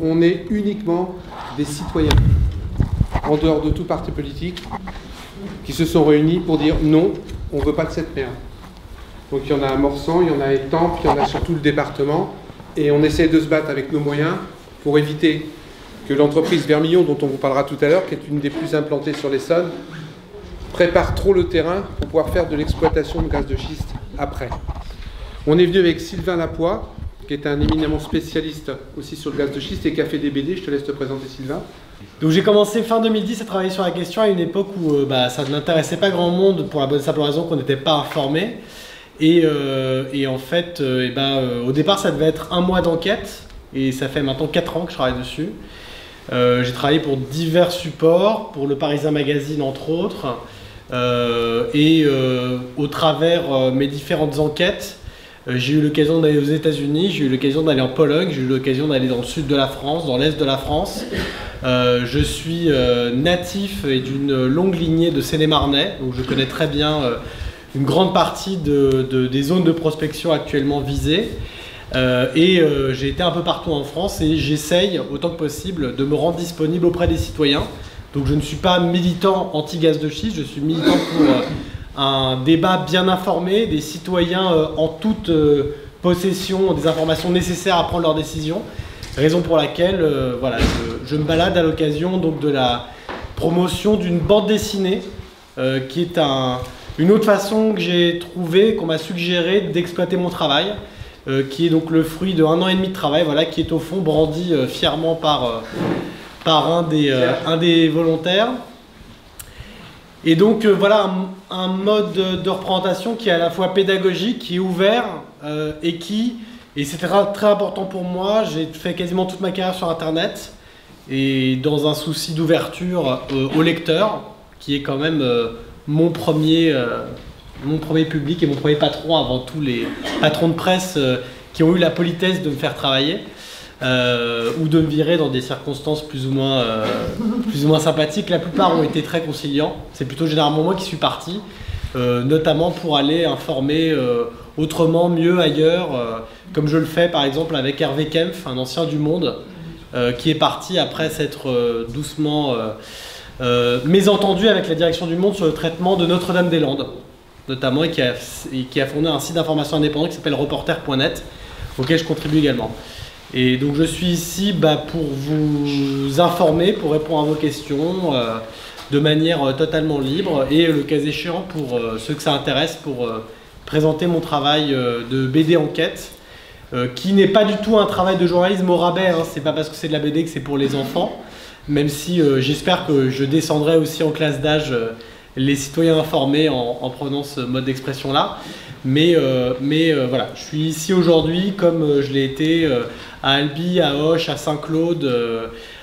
On est uniquement des citoyens, en dehors de tout parti politique, qui se sont réunis pour dire non, on ne veut pas de cette merde. Donc il y en a à Morsan, il y en a à Étampes, il y en a sur tout le département, et on essaie de se battre avec nos moyens pour éviter que l'entreprise Vermillon, dont on vous parlera tout à l'heure, qui est une des plus implantées sur l'Essonne, prépare trop le terrain pour pouvoir faire de l'exploitation de gaz de schiste après. On est venu avec Sylvain Lapoix, qui est un éminemment spécialiste aussi sur le gaz de schiste et qui a fait des BD. Je te laisse te présenter, Sylvain. Donc j'ai commencé fin 2010 à travailler sur la question à une époque où ça n'intéressait pas grand monde pour la bonne simple raison qu'on n'était pas informé. Et en fait, au départ ça devait être un mois d'enquête et ça fait maintenant 4 ans que je travaille dessus. J'ai travaillé pour divers supports, pour le Parisien Magazine entre autres, au travers mes différentes enquêtes, j'ai eu l'occasion d'aller aux États-Unis, j'ai eu l'occasion d'aller en Pologne, j'ai eu l'occasion d'aller dans le sud de la France, dans l'est de la France. Je suis natif et d'une longue lignée de Seine-et-Marnais, donc je connais très bien une grande partie des zones de prospection actuellement visées. J'ai été un peu partout en France et j'essaye autant que possible de me rendre disponible auprès des citoyens. Donc je ne suis pas militant anti-gaz de schiste, je suis militant pour un débat bien informé, des citoyens en toute possession des informations nécessaires à prendre leurs décisions. Raison pour laquelle voilà, je me balade à l'occasion de la promotion d'une bande dessinée qui est une autre façon que j'ai trouvé, qu'on m'a suggéré d'exploiter mon travail, qui est donc le fruit de 1 an et demi de travail, voilà, qui est au fond brandi fièrement par un des volontaires. Et donc voilà un mode de représentation qui est à la fois pédagogique, qui est ouvert et c'est très important pour moi. J'ai fait quasiment toute ma carrière sur internet et dans un souci d'ouverture au lecteur, qui est quand même mon premier public et mon premier patron avant tous les patrons de presse qui ont eu la politesse de me faire travailler. Ou de me virer dans des circonstances plus ou moins sympathiques. La plupart ont été très conciliants. C'est plutôt généralement moi qui suis parti, notamment pour aller informer autrement, mieux, ailleurs, comme je le fais par exemple avec Hervé Kempf, un ancien du Monde, qui est parti après s'être doucement mésentendu avec la direction du Monde sur le traitement de Notre-Dame-des-Landes, notamment, et qui a fondé un site d'information indépendant qui s'appelle reporter.net, auquel je contribue également. Et donc je suis ici pour vous informer, pour répondre à vos questions de manière totalement libre et le cas échéant pour ceux que ça intéresse pour présenter mon travail de BD enquête qui n'est pas du tout un travail de journalisme au rabais, hein. C'est pas parce que c'est de la BD que c'est pour les enfants, même si j'espère que je descendrai aussi en classe d'âge les citoyens informés en prenant ce mode d'expression là. Mais voilà, je suis ici aujourd'hui comme je l'ai été à Albi, à Auch, à Saint-Claude,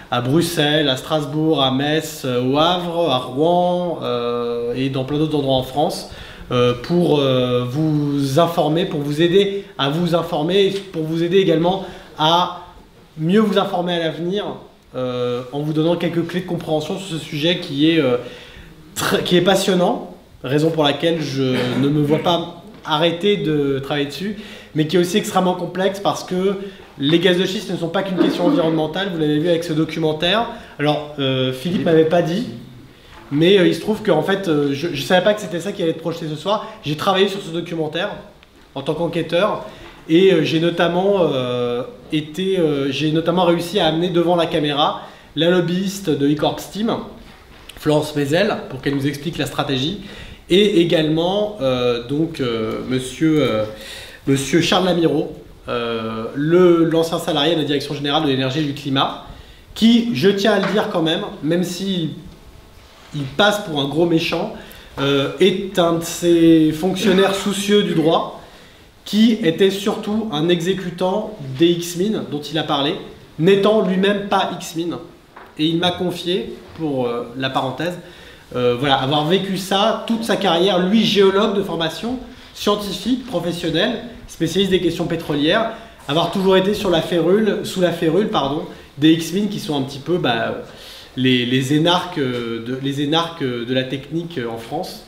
à Bruxelles, à Strasbourg, à Metz, au Havre, à Rouen et dans plein d'autres endroits en France pour vous informer, pour vous aider à vous informer et pour vous aider également à mieux vous informer à l'avenir en vous donnant quelques clés de compréhension sur ce sujet qui est passionnant, raison pour laquelle je ne me vois pas arrêter de travailler dessus, mais qui est aussi extrêmement complexe parce que les gaz de schiste ne sont pas qu'une question environnementale, vous l'avez vu avec ce documentaire. Alors Philippe m'avait pas dit, mais il se trouve que en fait, je ne savais pas que c'était ça qui allait être projeté ce soir. J'ai travaillé sur ce documentaire en tant qu'enquêteur et j'ai notamment réussi à amener devant la caméra la lobbyiste de E-Corp Steam, Florence Mézel, pour qu'elle nous explique la stratégie. Et également monsieur Charles Lamiraud, l'ancien salarié de la Direction Générale de l'Énergie et du Climat, qui, je tiens à le dire quand même s'il passe pour un gros méchant, est un de ces fonctionnaires soucieux du droit, qui était surtout un exécutant des X-Mines dont il a parlé, n'étant lui-même pas X-Mine. Et il m'a confié, pour la parenthèse, voilà, avoir vécu ça toute sa carrière, lui géologue de formation, scientifique, professionnel, spécialiste des questions pétrolières, avoir toujours été sous la férule des X-Mines qui sont un petit peu les énarques de la technique en France.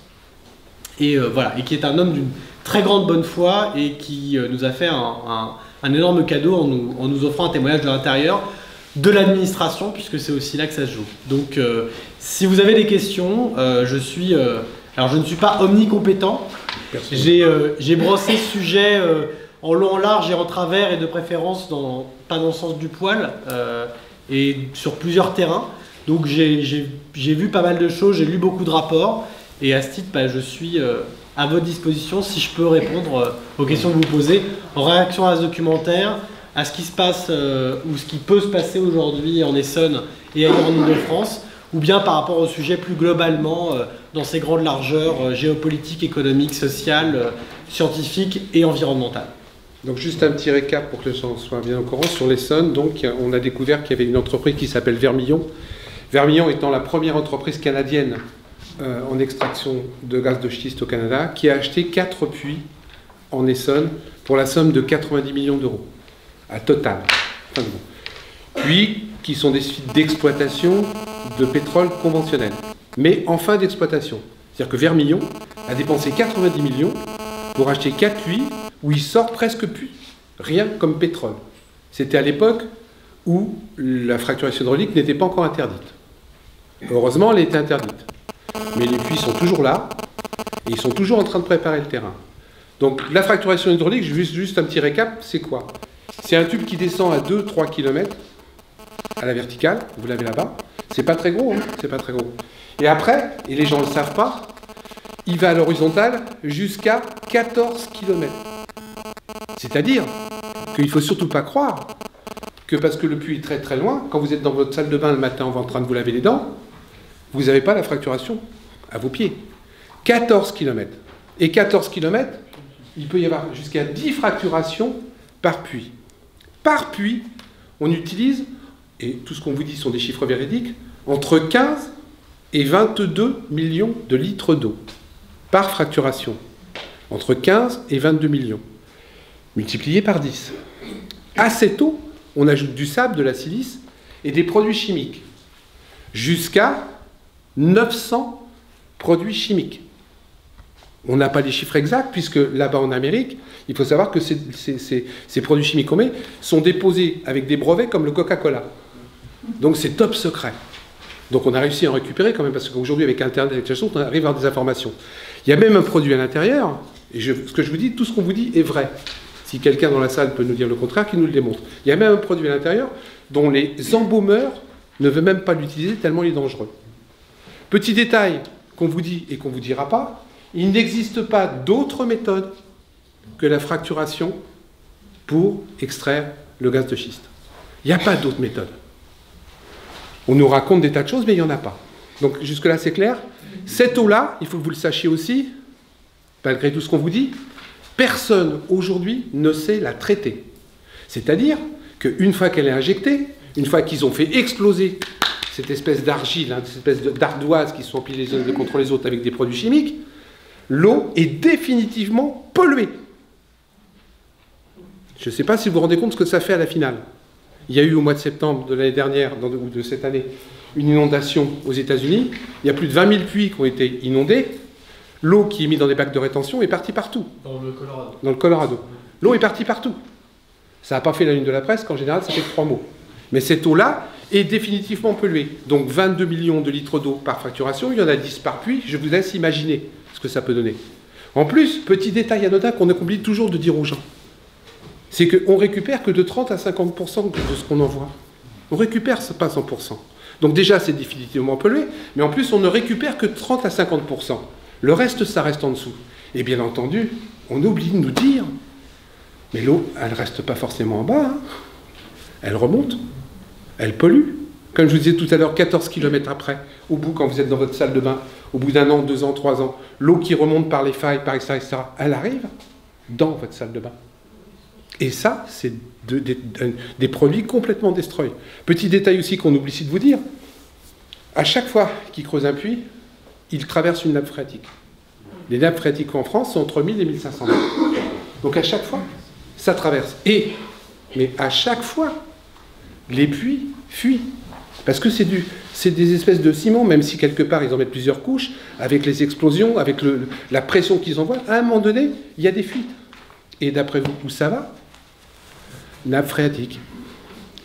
et voilà, et qui est un homme d'une très grande bonne foi et qui nous a fait un énorme cadeau en nous offrant un témoignage de l'intérieur de l'administration, puisque c'est aussi là que ça se joue. Donc si vous avez des questions, alors je ne suis pas omnicompétent, j'ai brossé ce sujet en long, en large et en travers, et de préférence pas dans le sens du poil, et sur plusieurs terrains. Donc j'ai vu pas mal de choses, j'ai lu beaucoup de rapports, et à ce titre, je suis à votre disposition si je peux répondre aux questions que vous posez en réaction à ce documentaire, à ce qui se passe ou ce qui peut se passer aujourd'hui en Essonne et ailleurs en Île-de-France, ou bien par rapport au sujet plus globalement dans ses grandes largeurs géopolitiques, économiques, sociales, scientifiques et environnementales. Donc juste un petit récap pour que les gens soient bien au courant. Sur l'Essonne, donc, on a découvert qu'il y avait une entreprise qui s'appelle Vermillon. Vermillon étant la première entreprise canadienne en extraction de gaz de schiste au Canada, qui a acheté 4 puits en Essonne pour la somme de 90 millions d'euros, à Total. Puits qui sont des sites d'exploitation de pétrole conventionnel, mais en fin d'exploitation. C'est-à-dire que Vermillon a dépensé 90 millions pour acheter 4 puits où il sort presque plus rien comme pétrole. C'était à l'époque où la fracturation hydraulique n'était pas encore interdite. Heureusement, elle était interdite. Mais les puits sont toujours là, et ils sont toujours en train de préparer le terrain. Donc la fracturation hydraulique, juste un petit récap, c'est quoi? C'est un tube qui descend à 2-3 km à la verticale, vous l'avez là-bas. C'est pas très gros, hein, c'est pas très gros. Et après, et les gens ne le savent pas, il va à l'horizontale jusqu'à 14 km. C'est-à-dire qu'il ne faut surtout pas croire que parce que le puits est très très loin, quand vous êtes dans votre salle de bain le matin en train de vous laver les dents, vous n'avez pas la fracturation à vos pieds. 14 km. Et 14 km, il peut y avoir jusqu'à 10 fracturations par puits. Par puits, on utilise, et tout ce qu'on vous dit sont des chiffres véridiques, entre 15 et 22 millions de litres d'eau par fracturation. Entre 15 et 22 millions. Multiplié par 10. À cette eau, on ajoute du sable, de la silice et des produits chimiques. Jusqu'à 900 produits chimiques. On n'a pas les chiffres exacts, puisque là-bas en Amérique, il faut savoir que ces produits chimiques qu'on met sont déposés avec des brevets comme le Coca-Cola. Donc c'est top secret. Donc on a réussi à en récupérer quand même, parce qu'aujourd'hui avec Internet, avec la chose, on arrive à avoir des informations. Il y a même un produit à l'intérieur, et ce que je vous dis, tout ce qu'on vous dit est vrai. Si quelqu'un dans la salle peut nous dire le contraire, qu'il nous le démontre. Il y a même un produit à l'intérieur dont les embaumeurs ne veulent même pas l'utiliser tellement il est dangereux. Petit détail qu'on vous dit et qu'on ne vous dira pas, il n'existe pas d'autre méthode que la fracturation pour extraire le gaz de schiste. Il n'y a pas d'autre méthode. On nous raconte des tas de choses, mais il n'y en a pas. Donc jusque-là, c'est clair. Cette eau-là, il faut que vous le sachiez aussi, malgré tout ce qu'on vous dit, personne aujourd'hui ne sait la traiter. C'est-à-dire qu'une fois qu'elle est injectée, une fois qu'ils ont fait exploser cette espèce d'argile, hein, cette espèce d'ardoise qui sont empilées les unes contre les autres avec des produits chimiques, l'eau est définitivement polluée. Je ne sais pas si vous vous rendez compte ce que ça fait à la finale. Il y a eu au mois de septembre de l'année dernière, ou de cette année, une inondation aux États-Unis. Il y a plus de 20 000 puits qui ont été inondés. L'eau qui est mise dans des bacs de rétention est partie partout. Dans le Colorado. Dans le Colorado. L'eau est partie partout. Ça n'a pas fait la une de la presse, qu'en général, ça fait 3 mots. Mais cette eau-là est définitivement polluée. Donc 22 millions de litres d'eau par fracturation, il y en a 10 par puits. Je vous laisse imaginer ce que ça peut donner. En plus, petit détail anodin qu'on oublie toujours de dire aux gens, c'est qu'on ne récupère que de 30 à 50% de ce qu'on envoie. On ne récupère pas 100%. Donc déjà, c'est définitivement pollué, mais en plus, on ne récupère que 30 à 50%. Le reste, ça reste en dessous. Et bien entendu, on oublie de nous dire, mais l'eau, elle ne reste pas forcément en bas, hein. Elle remonte, elle pollue. Comme je vous disais tout à l'heure, 14 km après, au bout, quand vous êtes dans votre salle de bain, au bout d'1 an, 2 ans, 3 ans, l'eau qui remonte par les failles, par etc., elle arrive dans votre salle de bain. Et ça, c'est des produits complètement destroyés. Petit détail aussi qu'on oublie ici de vous dire, à chaque fois qu'ils creusent un puits, ils traversent une nappe phréatique. Les nappes phréatiques en France sont entre 1000 et 1500 mètres. Donc à chaque fois, ça traverse. Mais à chaque fois, les puits fuient. Parce que c'est des espèces de ciment, même si quelque part ils en mettent plusieurs couches, avec les explosions, avec la pression qu'ils envoient, à un moment donné, il y a des fuites. Et d'après vous, où ça va? Nappe phréatique.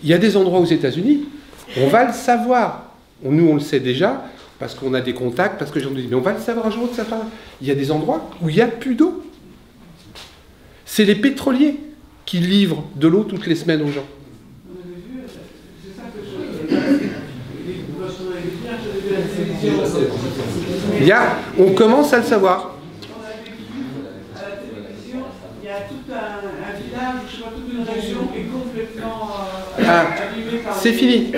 Il y a des endroits aux États-Unis, on va le savoir. Nous, on le sait déjà, parce qu'on a des contacts, parce que j'en dis, mais on va le savoir un jour que ça va. Il y a des endroits où il n'y a plus d'eau. C'est les pétroliers qui livrent de l'eau toutes les semaines aux gens. On commence à le savoir. À la télévision, il y a tout un village, je sais pas, toute une région qui est complètement abîmée par c'est fini.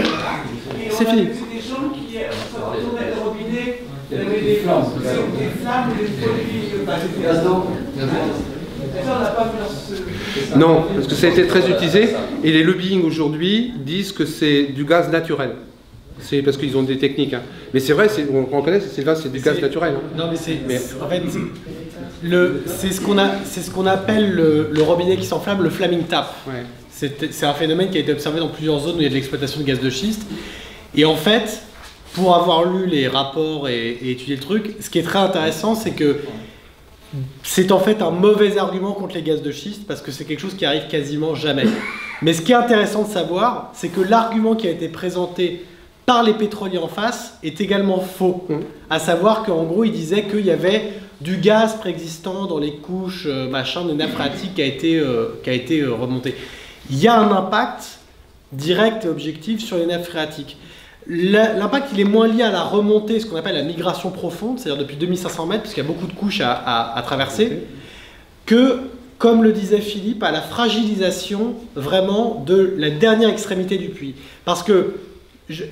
C'est fini. C'est des gens qui retournaient le robinet, il y avait des flammes ou des produits. Ça, on n'a pas vu Non, parce que ça a été très utilisé. Et les lobbying aujourd'hui disent que c'est du gaz naturel. C'est parce qu'ils ont des techniques. Hein. Mais c'est vrai, on reconnaît, c'est du gaz naturel. Hein. Non, mais en fait, c'est ce qu'on appelle le robinet qui s'enflamme, le flaming tap. Ouais. C'est un phénomène qui a été observé dans plusieurs zones où il y a de l'exploitation de gaz de schiste. Et en fait, pour avoir lu les rapports et étudié le truc, ce qui est très intéressant, c'est que c'est en fait un mauvais argument contre les gaz de schiste parce que c'est quelque chose qui arrive quasiment jamais. Mais ce qui est intéressant de savoir, c'est que l'argument qui a été présenté par les pétroliers en face est également faux. À savoir qu'en gros, ils disaient qu'il y avait du gaz préexistant dans les couches de nappe phréatique qui a été remonté. Il y a un impact direct et objectif sur les nappes phréatiques. L'impact, il est moins lié à la remontée, ce qu'on appelle la migration profonde, c'est-à-dire depuis 2500 mètres, parce qu'il y a beaucoup de couches à traverser, que, comme le disait Philippe, à la fragilisation vraiment de la dernière extrémité du puits. Parce que,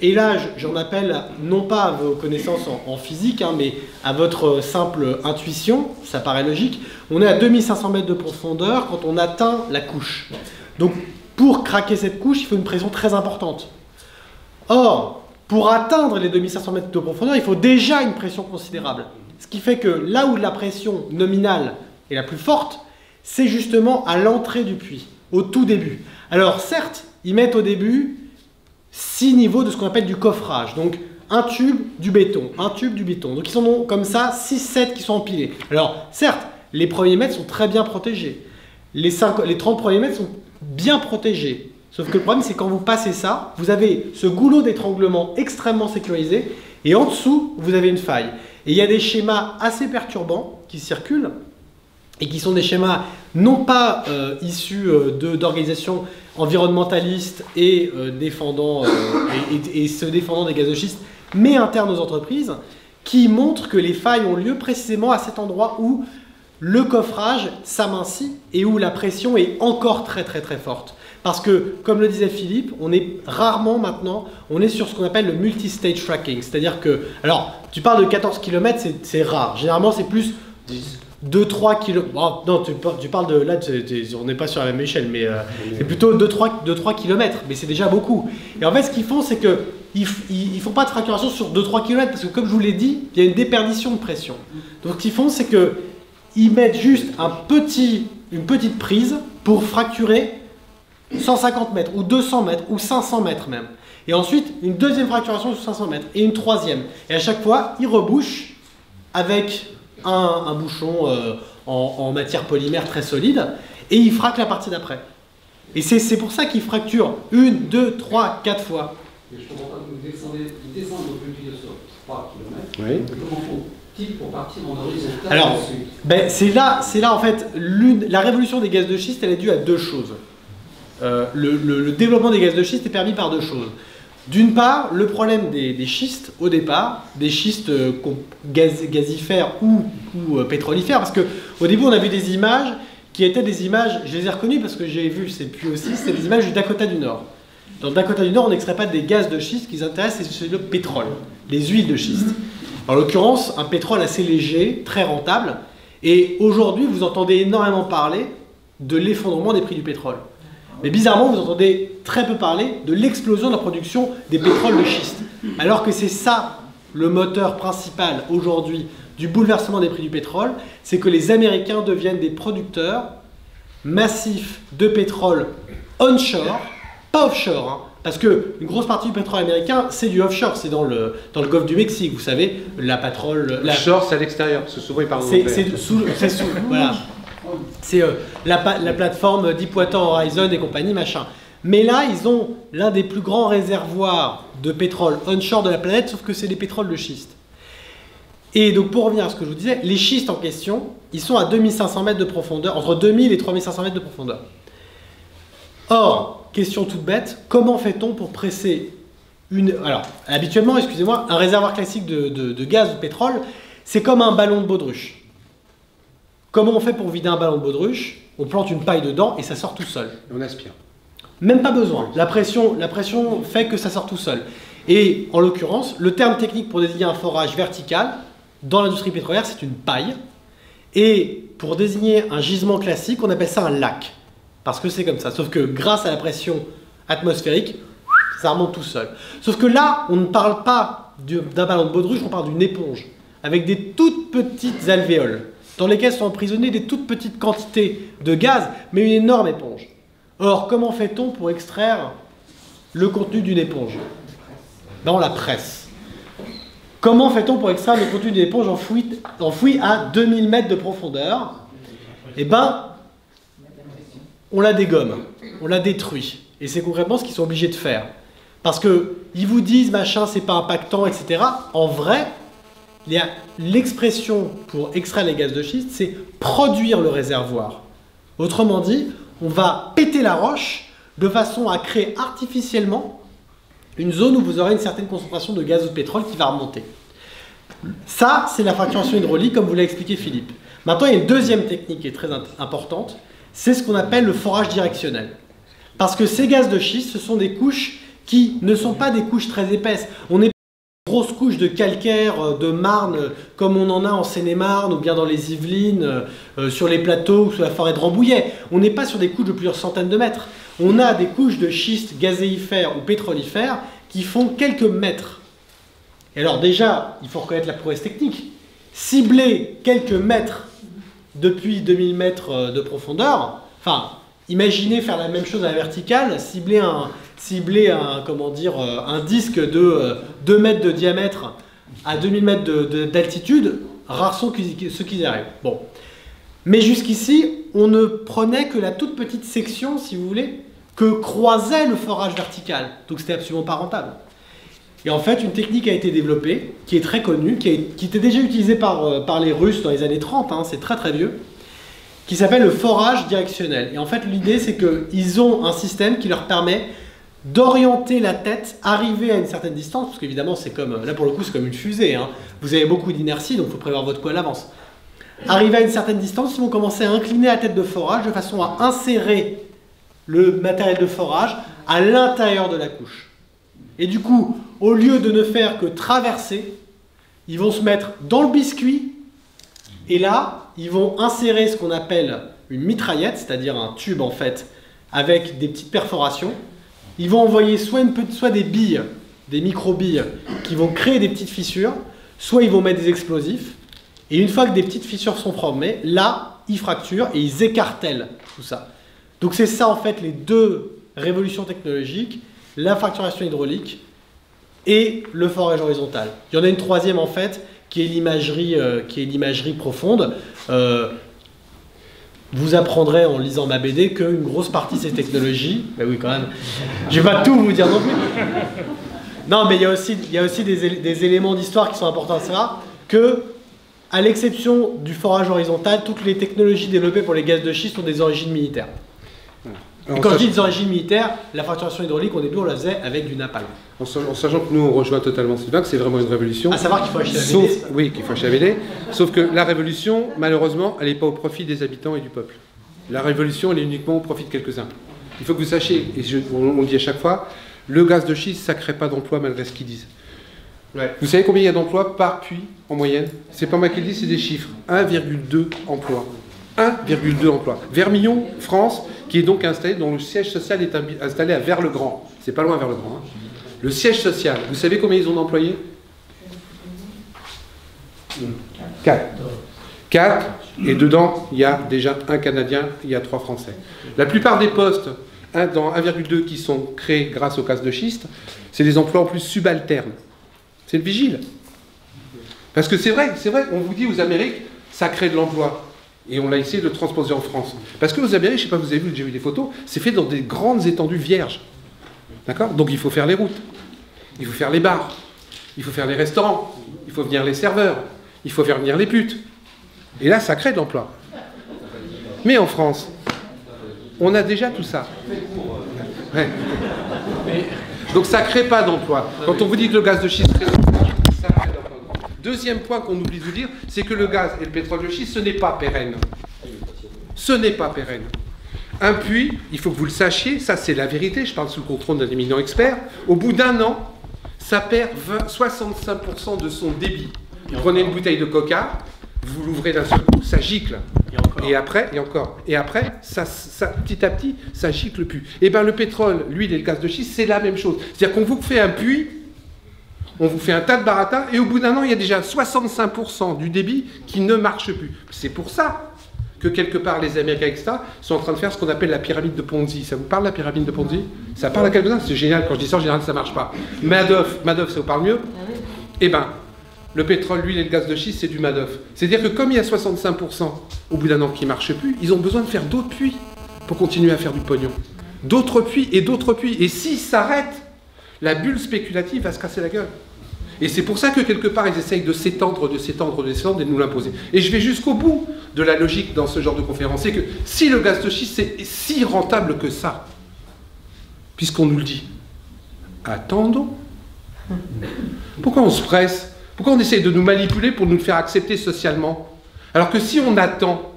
et là j'en appelle non pas à vos connaissances en physique, hein, mais à votre simple intuition, ça paraît logique, on est à 2500 mètres de profondeur quand on atteint la couche. Donc pour craquer cette couche, il faut une pression très importante. Or, pour atteindre les 2500 mètres de profondeur, il faut déjà une pression considérable. Ce qui fait que là où la pression nominale est la plus forte, c'est justement à l'entrée du puits, au tout début. Alors certes, ils mettent au début 6 niveaux de ce qu'on appelle du coffrage. Donc un tube, du béton, un tube, du béton. Donc ils en ont comme ça 6-7 qui sont empilés. Alors certes, les premiers mètres sont très bien protégés. Les 30 premiers mètres sont bien protégés. Sauf que le problème, c'est quand vous passez ça, vous avez ce goulot d'étranglement extrêmement sécurisé et en dessous, vous avez une faille. Et il y a des schémas assez perturbants qui circulent et qui sont des schémas non pas issus d'organisations environnementalistes et, et se défendant des gaz de schiste, mais internes aux entreprises, qui montrent que les failles ont lieu précisément à cet endroit où le coffrage s'amincit et où la pression est encore très forte. Parce que, comme le disait Philippe, on est rarement maintenant, on est sur ce qu'on appelle le multi-stage fracking. C'est-à-dire que, alors, tu parles de 14 km, c'est rare. Généralement, c'est plus 2-3 km. Oh, non, tu parles de, là, on n'est pas sur la même échelle, mais c'est plutôt 2-3 km, mais c'est déjà beaucoup. Et en fait, ce qu'ils font, c'est qu'ils ne font pas de fracturation sur 2-3 km, parce que comme je vous l'ai dit, il y a une déperdition de pression. Donc, ce qu'ils font, c'est qu'ils mettent juste une petite prise pour fracturer 150 mètres, ou 200 mètres, ou 500 mètres même. Et ensuite, une deuxième fracturation sur 500 mètres, et une troisième. Et à chaque fois, ils rebouchent avec un bouchon en matière polymère très solide, et ils fraquent la partie d'après. Et c'est pour ça qu'ils fracturent 1, 2, 3, 4 fois. Mais je comprends pas que vous descendent au plus de sur 3 km. Oui. Comment font-ils pour partir en horizontal? Alors, c'est là en fait, la révolution des gaz de schiste, elle est due à deux choses. Le développement des gaz de schiste est permis par deux choses. D'une part, le problème des schistes, au départ, des schistes gazifères ou pétrolifères, parce qu'au début, on a vu des images qui étaient des images, je les ai reconnues parce que j'ai vu ces puits aussi, c'était des images du Dakota du Nord. Dans le Dakota du Nord, on n'extrait pas des gaz de schiste, ce qui les intéresse, c'est le pétrole, les huiles de schiste. En l'occurrence, un pétrole assez léger, très rentable, et aujourd'hui, vous entendez énormément parler de l'effondrement des prix du pétrole. Mais bizarrement, vous entendez très peu parler de l'explosion de la production des pétroles de schiste. Alors que c'est ça le moteur principal aujourd'hui du bouleversement des prix du pétrole, c'est que les Américains deviennent des producteurs massifs de pétrole onshore, pas offshore, hein, Parce que une grosse partie du pétrole américain, c'est du offshore, c'est dans le golfe du Mexique, vous savez, la pétrole... Offshore, c'est à l'extérieur, parce que souvent ils parlent en anglais. Voilà. C'est la plateforme Deepwater Horizon et compagnie, machin. Mais là, ils ont l'un des plus grands réservoirs de pétrole onshore de la planète, sauf que c'est des pétroles de schiste. Et donc, pour revenir à ce que je vous disais, les schistes en question, ils sont à 2500 mètres de profondeur, entre 2000 et 3500 mètres de profondeur. Or, question toute bête, comment fait-on pour presser une... Alors, habituellement, excusez-moi, un réservoir classique de gaz ou de pétrole, c'est comme un ballon de baudruche. Comment on fait pour vider un ballon de baudruche? On plante une paille dedans et ça sort tout seul. On aspire. Même pas besoin. La pression fait que ça sort tout seul. Et en l'occurrence, le terme technique pour désigner un forage vertical, dans l'industrie pétrolière, c'est une paille. Et pour désigner un gisement classique, on appelle ça un lac. Parce que c'est comme ça. Sauf que grâce à la pression atmosphérique, ça remonte tout seul. Sauf que là, on ne parle pas d'un ballon de baudruche, on parle d'une éponge. Avec des toutes petites alvéoles, dans lesquelles sont emprisonnées des toutes petites quantités de gaz, mais une énorme éponge. Or, comment fait-on pour extraire le contenu d'une éponge? Ben, on la presse. Comment fait-on pour extraire le contenu d'une éponge enfouie à 2000 mètres de profondeur? Eh ben, on la dégomme, on la détruit. Et c'est concrètement ce qu'ils sont obligés de faire. Parce qu'ils vous disent, machin, c'est pas impactant, etc. En vrai, l'expression pour extraire les gaz de schiste, c'est produire le réservoir. Autrement dit, on va péter la roche de façon à créer artificiellement une zone où vous aurez une certaine concentration de gaz ou de pétrole qui va remonter. Ça, c'est la fracturation hydraulique, comme vous l'a expliqué Philippe. Maintenant, il y a une deuxième technique qui est très importante, c'est ce qu'on appelle le forage directionnel. Parce que ces gaz de schiste, ce sont des couches qui ne sont pas des couches très épaisses. On n'est pas une grosse couche de calcaire, de marne, comme on en a en Seine-et-Marne, ou bien dans les Yvelines, sur les plateaux, ou sur la forêt de Rambouillet. On n'est pas sur des couches de plusieurs centaines de mètres. On a des couches de schiste gazéifères ou pétrolifères qui font quelques mètres. Et alors déjà, il faut reconnaître la prouesse technique. Cibler quelques mètres depuis 2000 mètres de profondeur, enfin, imaginez faire la même chose à la verticale, cibler un disque de 2 mètres de diamètre à 2000 mètres d'altitude, rares sont ceux qui y arrivent. Bon. Mais jusqu'ici, on ne prenait que la toute petite section, si vous voulez, que croisait le forage vertical. Donc c'était absolument pas rentable. Et en fait, une technique a été développée, qui est très connue, qui était déjà utilisée par les Russes dans les années 30, hein, c'est très très vieux, qui s'appelle le forage directionnel. Et en fait, l'idée, c'est qu'ils ont un système qui leur permet d'orienter la tête, arriver à une certaine distance, parce qu'évidemment, c'est comme, là pour le coup, c'est comme une fusée, hein. Vous avez beaucoup d'inertie, donc il faut prévoir votre coup à l'avance. Arriver à une certaine distance, ils vont commencer à incliner la tête de forage de façon à insérer le matériel de forage à l'intérieur de la couche. Et du coup, au lieu de ne faire que traverser, ils vont se mettre dans le biscuit, et là, ils vont insérer ce qu'on appelle une mitraillette, c'est-à-dire un tube en fait, avec des petites perforations. Ils vont envoyer soit des billes, des micro-billes, qui vont créer des petites fissures, soit ils vont mettre des explosifs, et une fois que des petites fissures sont formées, là, ils fracturent et ils écartèlent tout ça. Donc c'est ça en fait les deux révolutions technologiques, la fracturation hydraulique et le forage horizontal. Il y en a une troisième en fait, qui est l'imagerie profonde. Vous apprendrez en lisant ma BD qu'une grosse partie de ces technologies, ben oui quand même, je vais pas tout vous dire non plus. Non mais il y a aussi des éléments d'histoire qui sont importants à savoir, que à l'exception du forage horizontal, toutes les technologies développées pour les gaz de schiste ont des origines militaires. Et quand je dis des origines militaires, la fracturation hydraulique, au début, on la faisait avec du napalm. En sachant que nous, on rejoint totalement Sylvain, que c'est vraiment une révolution. À savoir qu'il faut acheter la BD. Oui, qu'il faut acheter la BD. Sauf que la révolution, malheureusement, elle n'est pas au profit des habitants et du peuple. La révolution, elle est uniquement au profit de quelques-uns. Il faut que vous sachiez, et on le dit à chaque fois, le gaz de schiste, ça ne crée pas d'emploi malgré ce qu'ils disent. Ouais. Vous savez combien il y a d'emplois par puits en moyenne? C'est pas moi qui le dis, c'est des chiffres. 1,2 emplois. 1,2 emplois. Vermillon, France, qui est donc installé, dont le siège social est installé à Vers-le-Grand. C'est pas loin Vers-le-Grand. Hein. Le siège social, vous savez combien ils ont d'employés? 4. 4, et dedans, il y a déjà un Canadien, il y a 3 Français. La plupart des postes dans 1,2 qui sont créés grâce au gaz de schiste, c'est des emplois en plus subalternes. C'est le vigile. Parce que c'est vrai, on vous dit aux Amériques, ça crée de l'emploi. Et on l'a essayé de le transposer en France. Parce que aux Amériques, je ne sais pas, vous avez vu, j'ai vu des photos, c'est fait dans des grandes étendues vierges. D'accord? Donc il faut faire les routes, il faut faire les bars, il faut faire les restaurants, il faut venir les serveurs, il faut faire venir les putes. Et là, ça crée de l'emploi. Mais en France, on a déjà tout ça. Ouais. Donc ça ne crée pas d'emploi. Quand on vous dit que le gaz de schiste crée de l'emploi, ça crée de l'emploi. Deuxième point qu'on oublie de vous dire, c'est que le gaz et le pétrole de schiste, ce n'est pas pérenne. Ce n'est pas pérenne. Un puits, il faut que vous le sachiez, ça c'est la vérité, je parle sous le contrôle d'un éminent expert, au bout d'un an, ça perd 65% de son débit. Vous prenez une bouteille de coca, vous l'ouvrez d'un seul coup, ça gicle. Et après, ça, petit à petit, ça gicle plus. Et bien le pétrole, l'huile et le gaz de schiste, c'est la même chose. C'est-à-dire qu'on vous fait un puits, on vous fait un tas de baratin, et au bout d'un an, il y a déjà 65% du débit qui ne marche plus. C'est pour ça que quelque part, les Américains, etc., sont en train de faire ce qu'on appelle la pyramide de Ponzi. Ça vous parle, la pyramide de Ponzi? Ça parle à quelques-uns? C'est génial, quand je dis ça, en général, ça ne marche pas. Madoff, ça vous parle mieux? Eh bien, le pétrole, l'huile et le gaz de schiste, c'est du Madoff. C'est-à-dire que comme il y a 65% au bout d'un an qui ne marchent plus, ils ont besoin de faire d'autres puits pour continuer à faire du pognon. D'autres puits et d'autres puits. Et s'ils s'arrêtent, la bulle spéculative va se casser la gueule. Et c'est pour ça que quelque part, ils essayent de s'étendre et de nous l'imposer. Et je vais jusqu'au bout de la logique dans ce genre de conférence. C'est que si le gaz de schiste c'est si rentable que ça, puisqu'on nous le dit, attendons. Pourquoi on se presse? Pourquoi on essaye de nous manipuler pour nous le faire accepter socialement? Alors que si on attend,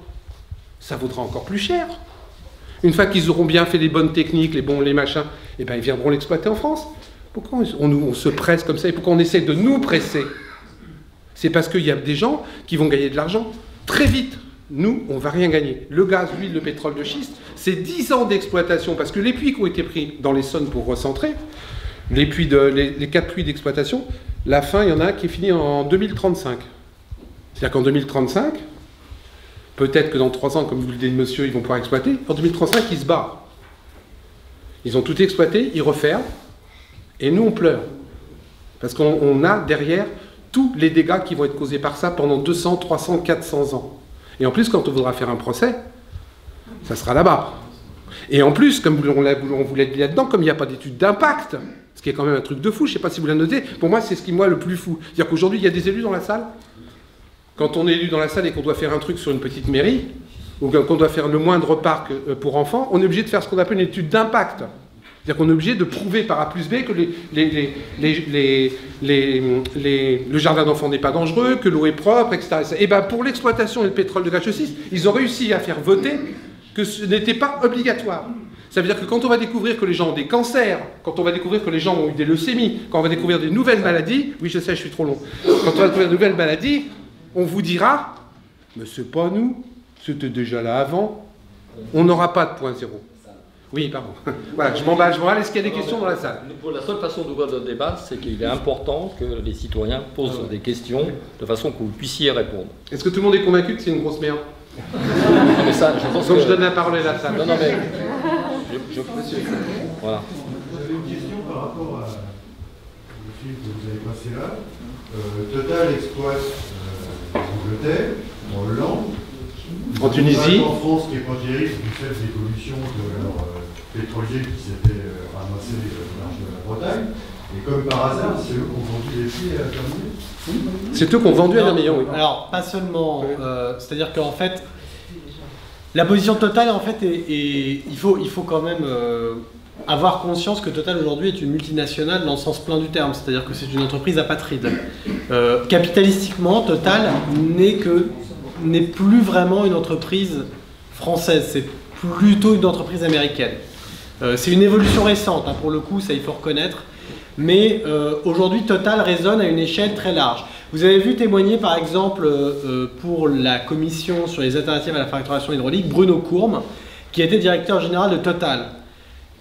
ça vaudra encore plus cher. Une fois qu'ils auront bien fait les bonnes techniques, les machins, eh ben ils viendront l'exploiter en France. Pourquoi on se presse comme ça et pourquoi on essaie de nous presser? C'est parce qu'il y a des gens qui vont gagner de l'argent très vite. Nous, on ne va rien gagner. Le gaz, l'huile, le pétrole de schiste, c'est 10 ans d'exploitation parce que les puits qui ont été pris dans l'Essonne pour recentrer, les 4 puits d'exploitation, la fin, il y en a un qui est fini en 2035. C'est-à-dire qu'en 2035, peut-être que dans 3 ans, comme vous le dites monsieur, ils vont pouvoir exploiter. En 2035, ils se barrent. Ils ont tout exploité, ils referment. Et nous, on pleure. Parce qu'on a derrière tous les dégâts qui vont être causés par ça pendant 200, 300, 400 ans. Et en plus, quand on voudra faire un procès, ça sera là-bas. Et en plus, comme on vous l'a dit là-dedans, comme il n'y a pas d'étude d'impact, ce qui est quand même un truc de fou, je ne sais pas si vous l'avez noté, pour moi, c'est ce qui est le plus fou. C'est-à-dire qu'aujourd'hui, il y a des élus dans la salle. Quand on est élu dans la salle et qu'on doit faire un truc sur une petite mairie, ou qu'on doit faire le moindre parc pour enfants, on est obligé de faire ce qu'on appelle une étude d'impact. C'est-à-dire qu'on est obligé de prouver par A plus B que le jardin d'enfants n'est pas dangereux, que l'eau est propre, etc. Et bien pour l'exploitation et le pétrole de gaz de schiste, ils ont réussi à faire voter que ce n'était pas obligatoire. Ça veut dire que quand on va découvrir que les gens ont des cancers, quand on va découvrir que les gens ont eu des leucémies, quand on va découvrir des nouvelles maladies, oui je sais, je suis trop long, quand on va découvrir de nouvelles maladies, on vous dira, mais c'est pas nous, c'était déjà là avant, on n'aura pas de point zéro. Oui, pardon. Voilà, je m'emballe. Est-ce qu'il y a des questions dans la salle? Pour la seule façon d'ouvrir le débat, c'est qu'il est important que les citoyens posent des questions de façon que vous puissiez répondre. Est-ce que tout le monde est convaincu que c'est une grosse merde? Non, mais ça, je pense donc que... je donne la parole à la salle. Non, mais... Voilà. J'avais une question par rapport à le film que vous avez passé là. Total exploite en Angleterre, en Hollande, en Tunisie. En France, qui n'est pas terrible du fait de l'évolution de leurs pétroliers qui s'étaient ramassés au large de la Bretagne. Et comme par hasard, c'est eux qui ont vendu les puits à Vermilion. C'est eux qui ont vendu à Vermilion, oui. Alors, pas seulement. C'est-à-dire qu'en fait, la position de Total, en fait, il faut quand même avoir conscience que Total aujourd'hui est une multinationale dans le sens plein du terme. C'est-à-dire que c'est une entreprise apatride. Capitalistiquement, Total n'est plus vraiment une entreprise française, c'est plutôt une entreprise américaine. C'est une évolution récente, hein, pour le coup, ça il faut reconnaître, mais aujourd'hui Total résonne à une échelle très large. Vous avez vu témoigner par exemple pour la commission sur les alternatives à la fracturation hydraulique, Bruno Courme, qui était directeur général de Total.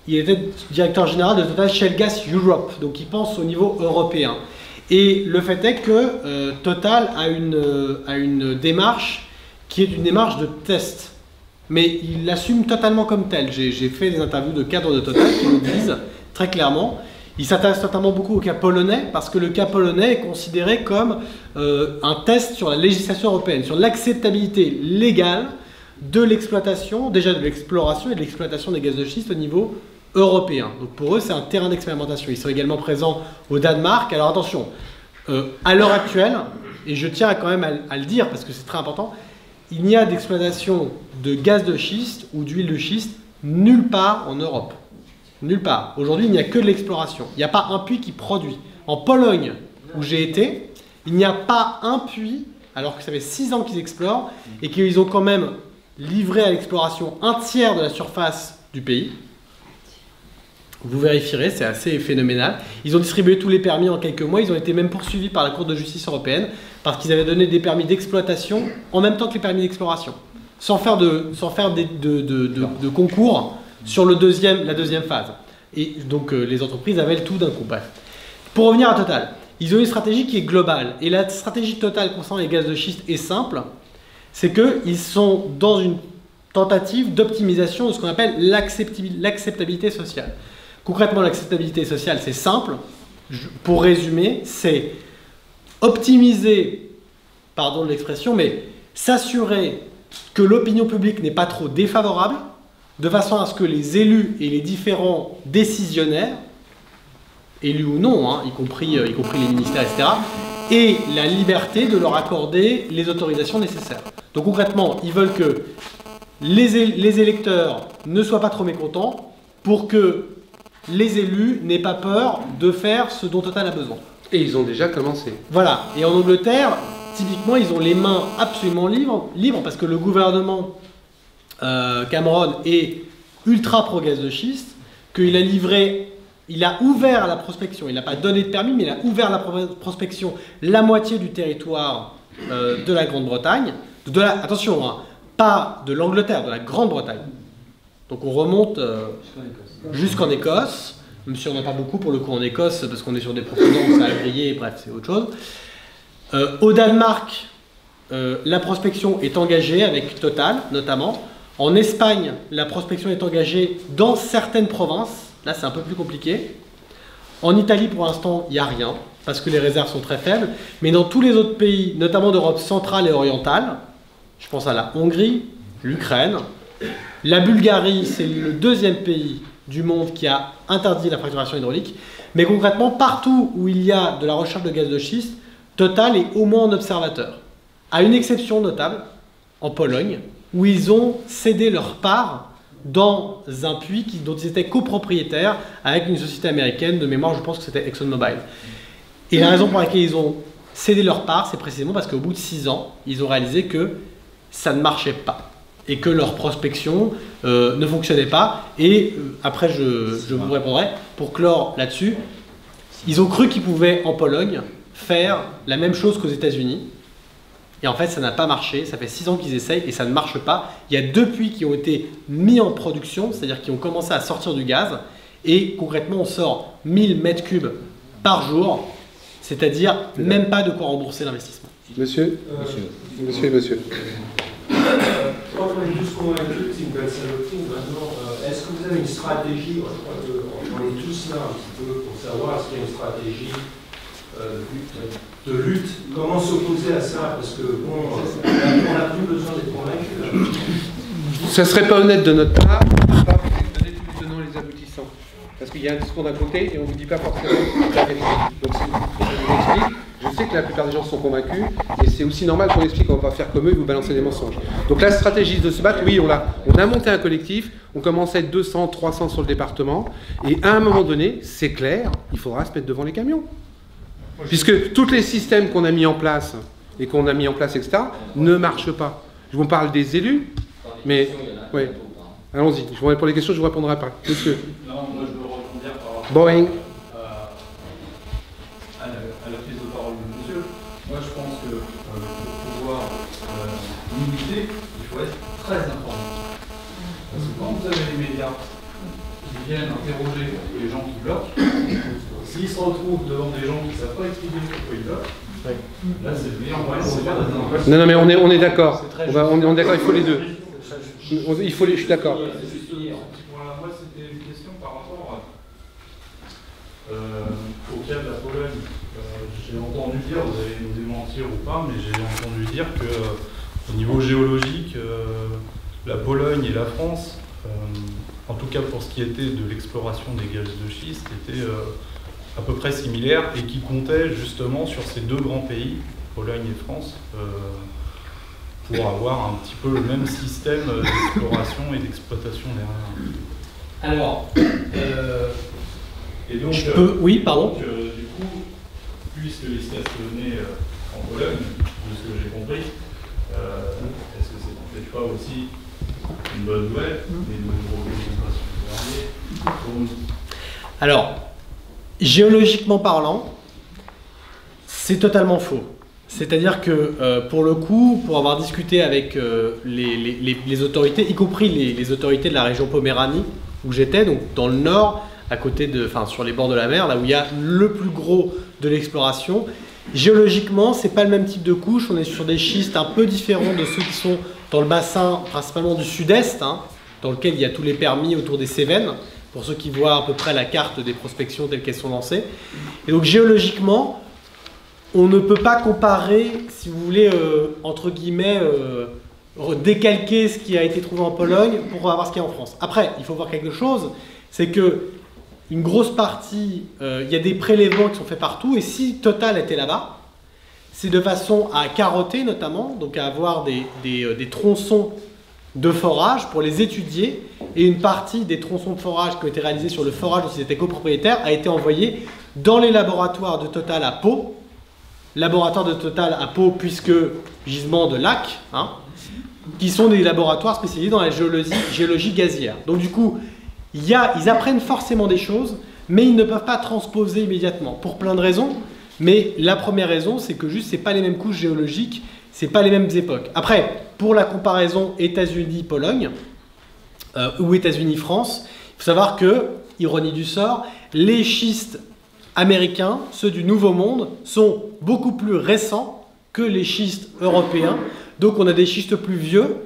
Il était directeur général de Total Shell Gas Europe, donc il pense au niveau européen. Et le fait est que Total a une démarche qui est une démarche de test. mais il l'assume totalement comme tel. J'ai fait des interviews de cadres de Total qui nous disent très clairement, ils s'intéressent notamment beaucoup au cas polonais, parce que le cas polonais est considéré comme un test sur la législation européenne, sur l'acceptabilité légale de l'exploitation, déjà de l'exploration et de l'exploitation des gaz de schiste au niveau européen. Donc pour eux, c'est un terrain d'expérimentation. Ils sont également présents au Danemark. Alors attention, à l'heure actuelle, et je tiens quand même à le dire parce que c'est très important, il n'y a d'exploitation de gaz de schiste ou d'huile de schiste nulle part en Europe. Nulle part. Aujourd'hui, il n'y a que de l'exploration. Il n'y a pas un puits qui produit. En Pologne, où j'ai été, il n'y a pas un puits, alors que ça fait 6 ans qu'ils explorent, et qu'ils ont quand même livré à l'exploration un tiers de la surface du pays. Vous vérifierez, c'est assez phénoménal. Ils ont distribué tous les permis en quelques mois. Ils ont été même poursuivis par la Cour de justice européenne parce qu'ils avaient donné des permis d'exploitation en même temps que les permis d'exploration, sans faire de concours sur la deuxième phase. Et donc les entreprises avaient le tout d'un coup. Bref. Pour revenir à Total, ils ont une stratégie qui est globale. Et la stratégie Total concernant les gaz de schiste est simple. C'est qu'ils sont dans une tentative d'optimisation de ce qu'on appelle l'acceptabilité sociale. Concrètement, l'acceptabilité sociale, c'est simple. Pour résumer, c'est optimiser, pardon de l'expression, mais s'assurer que l'opinion publique n'est pas trop défavorable, de façon à ce que les élus et les différents décisionnaires, élus ou non, hein, y compris les ministères, etc., aient la liberté de leur accorder les autorisations nécessaires. Donc concrètement, ils veulent que les électeurs ne soient pas trop mécontents pour que les élus n'aient pas peur de faire ce dont Total a besoin. Et ils ont déjà commencé. Voilà. Et en Angleterre, typiquement, ils ont les mains absolument libres parce que le gouvernement Cameron est ultra pro-gaz de schiste, qu'il a livré, il a ouvert à la prospection, il n'a pas donné de permis, mais il a ouvert à la prospection la moitié du territoire de la Grande-Bretagne. Attention, hein, pas de l'Angleterre, de la Grande-Bretagne. Donc on remonte jusqu'en Écosse, même si on n'a pas beaucoup pour le coup en Écosse, parce qu'on est sur des profondeurs où ça a grillé, bref, c'est autre chose. Au Danemark, la prospection est engagée avec Total, notamment. En Espagne, la prospection est engagée dans certaines provinces. Là, c'est un peu plus compliqué. En Italie, pour l'instant, il n'y a rien, parce que les réserves sont très faibles. Mais dans tous les autres pays, notamment d'Europe centrale et orientale, je pense à la Hongrie, l'Ukraine, la Bulgarie, c'est le deuxième pays du monde qui a interdit la fracturation hydraulique. Mais concrètement, partout où il y a de la recherche de gaz de schiste, Total est au moins en observateur. À une exception notable, en Pologne, où ils ont cédé leur part dans un puits dont ils étaient copropriétaires avec une société américaine, de mémoire, je pense que c'était ExxonMobil. Et la raison pour laquelle ils ont cédé leur part, c'est précisément parce qu'au bout de 6 ans, ils ont réalisé que ça ne marchait pas et que leur prospection ne fonctionnait pas. Et après, je vous répondrai, pour clore là-dessus, ils ont cru qu'ils pouvaient, en Pologne, faire la même chose qu'aux États-Unis. Et en fait, ça n'a pas marché. Ça fait 6 ans qu'ils essayent et ça ne marche pas. Il y a 2 puits qui ont été mis en production, c'est-à-dire qui ont commencé à sortir du gaz. Et concrètement, on sort 1000 mètres cubes par jour, c'est-à-dire même pas de quoi rembourser l'investissement. Monsieur. Quand on est tous convaincus que c'est une belle saloperie, maintenant, est-ce que vous avez une stratégie, je crois qu'on est tous là un petit peu pour savoir est-ce qu'il y a une stratégie de lutte, comment s'opposer à ça, parce que bon, on n'a plus besoin d'être convaincus. Ça serait pas honnête de notre part de ne pas vous donner tous les tenants et les aboutissants. Parce qu'il y a un discours d'un côté et on ne vous dit pas forcément la vérité. Donc je vous explique. Je sais que la plupart des gens sont convaincus, et c'est aussi normal qu'on explique qu'on ne va pas faire comme eux et vous balancer des mensonges. Donc la stratégie de se battre, oui, on a monté un collectif, on commence à être 200, 300 sur le département, et à un moment donné, c'est clair, il faudra se mettre devant les camions. Puisque tous les systèmes qu'on a mis en place, etc., ne marchent pas. Je vous parle des élus, mais... Oui. Allons-y, pour les questions, je vous répondrai pas. Monsieur. Non, moi je veux rebondir par rapport Boeing. À la prise de parole de monsieur. Moi je pense que pour pouvoir limiter, il faut être très informé. Parce que quand vous avez les médias qui viennent interroger les gens qui bloquent, s'ils se retrouvent devant des gens qui ne savent pas expliquer pourquoi ils bloquent, là c'est le meilleur moyen de se faire des... Non, mais on est d'accord. On est d'accord, il faut les deux. Il faut les... Je suis d'accord. Voilà, moi c'était une question par rapport au cas de la Pologne. J'ai entendu dire, vous allez nous démentir ou pas, mais j'ai entendu dire que au niveau géologique, la Pologne et la France, en tout cas pour ce qui était de l'exploration des gaz de schiste, étaient à peu près similaires et qui comptaient justement sur ces deux grands pays, Pologne et France, pour avoir un petit peu le même système d'exploration et d'exploitation derrière. Alors, et donc, oui, pardon. Donc, du coup, puisque les stationnaient en Pologne, de ce que j'ai compris, est-ce que c'est peut-être pas aussi une bonne nouvelle, mais une concentration de Alors, géologiquement parlant, c'est totalement faux. C'est-à-dire que, pour le coup, pour avoir discuté avec les autorités, y compris les autorités de la région Poméranie, où j'étais, donc dans le nord, à côté de, enfin, sur les bords de la mer, là où il y a le plus gros de l'exploration, géologiquement, c'est pas le même type de couche. On est sur des schistes un peu différents de ceux qui sont dans le bassin, principalement du sud-est, hein, dans lequel il y a tous les permis autour des Cévennes, pour ceux qui voient à peu près la carte des prospections telles qu'elles sont lancées. Et donc, géologiquement, on ne peut pas comparer, si vous voulez, entre guillemets, décalquer ce qui a été trouvé en Pologne pour avoir ce qui est en France. Après, il faut voir quelque chose, c'est que une grosse partie, il y a des prélèvements qui sont faits partout, et si Total était là-bas, c'est de façon à carotter notamment, donc à avoir des tronçons de forage pour les étudier, et une partie des tronçons de forage qui ont été réalisés sur le forage dont ils étaient copropriétaires a été envoyée dans les laboratoires de Total à Pau, laboratoire de Total à Pau puisque gisement de lac, hein, qui sont des laboratoires spécialisés dans la géologie gazière. Donc du coup, ils apprennent forcément des choses, mais ils ne peuvent pas transposer immédiatement, pour plein de raisons. Mais la première raison, c'est que juste, c'est pas les mêmes couches géologiques, c'est pas les mêmes époques. Après, pour la comparaison États-Unis-Pologne, ou États-Unis-France, il faut savoir que, ironie du sort, les schistes américains, ceux du Nouveau Monde, sont beaucoup plus récents que les schistes européens. Donc on a des schistes plus vieux,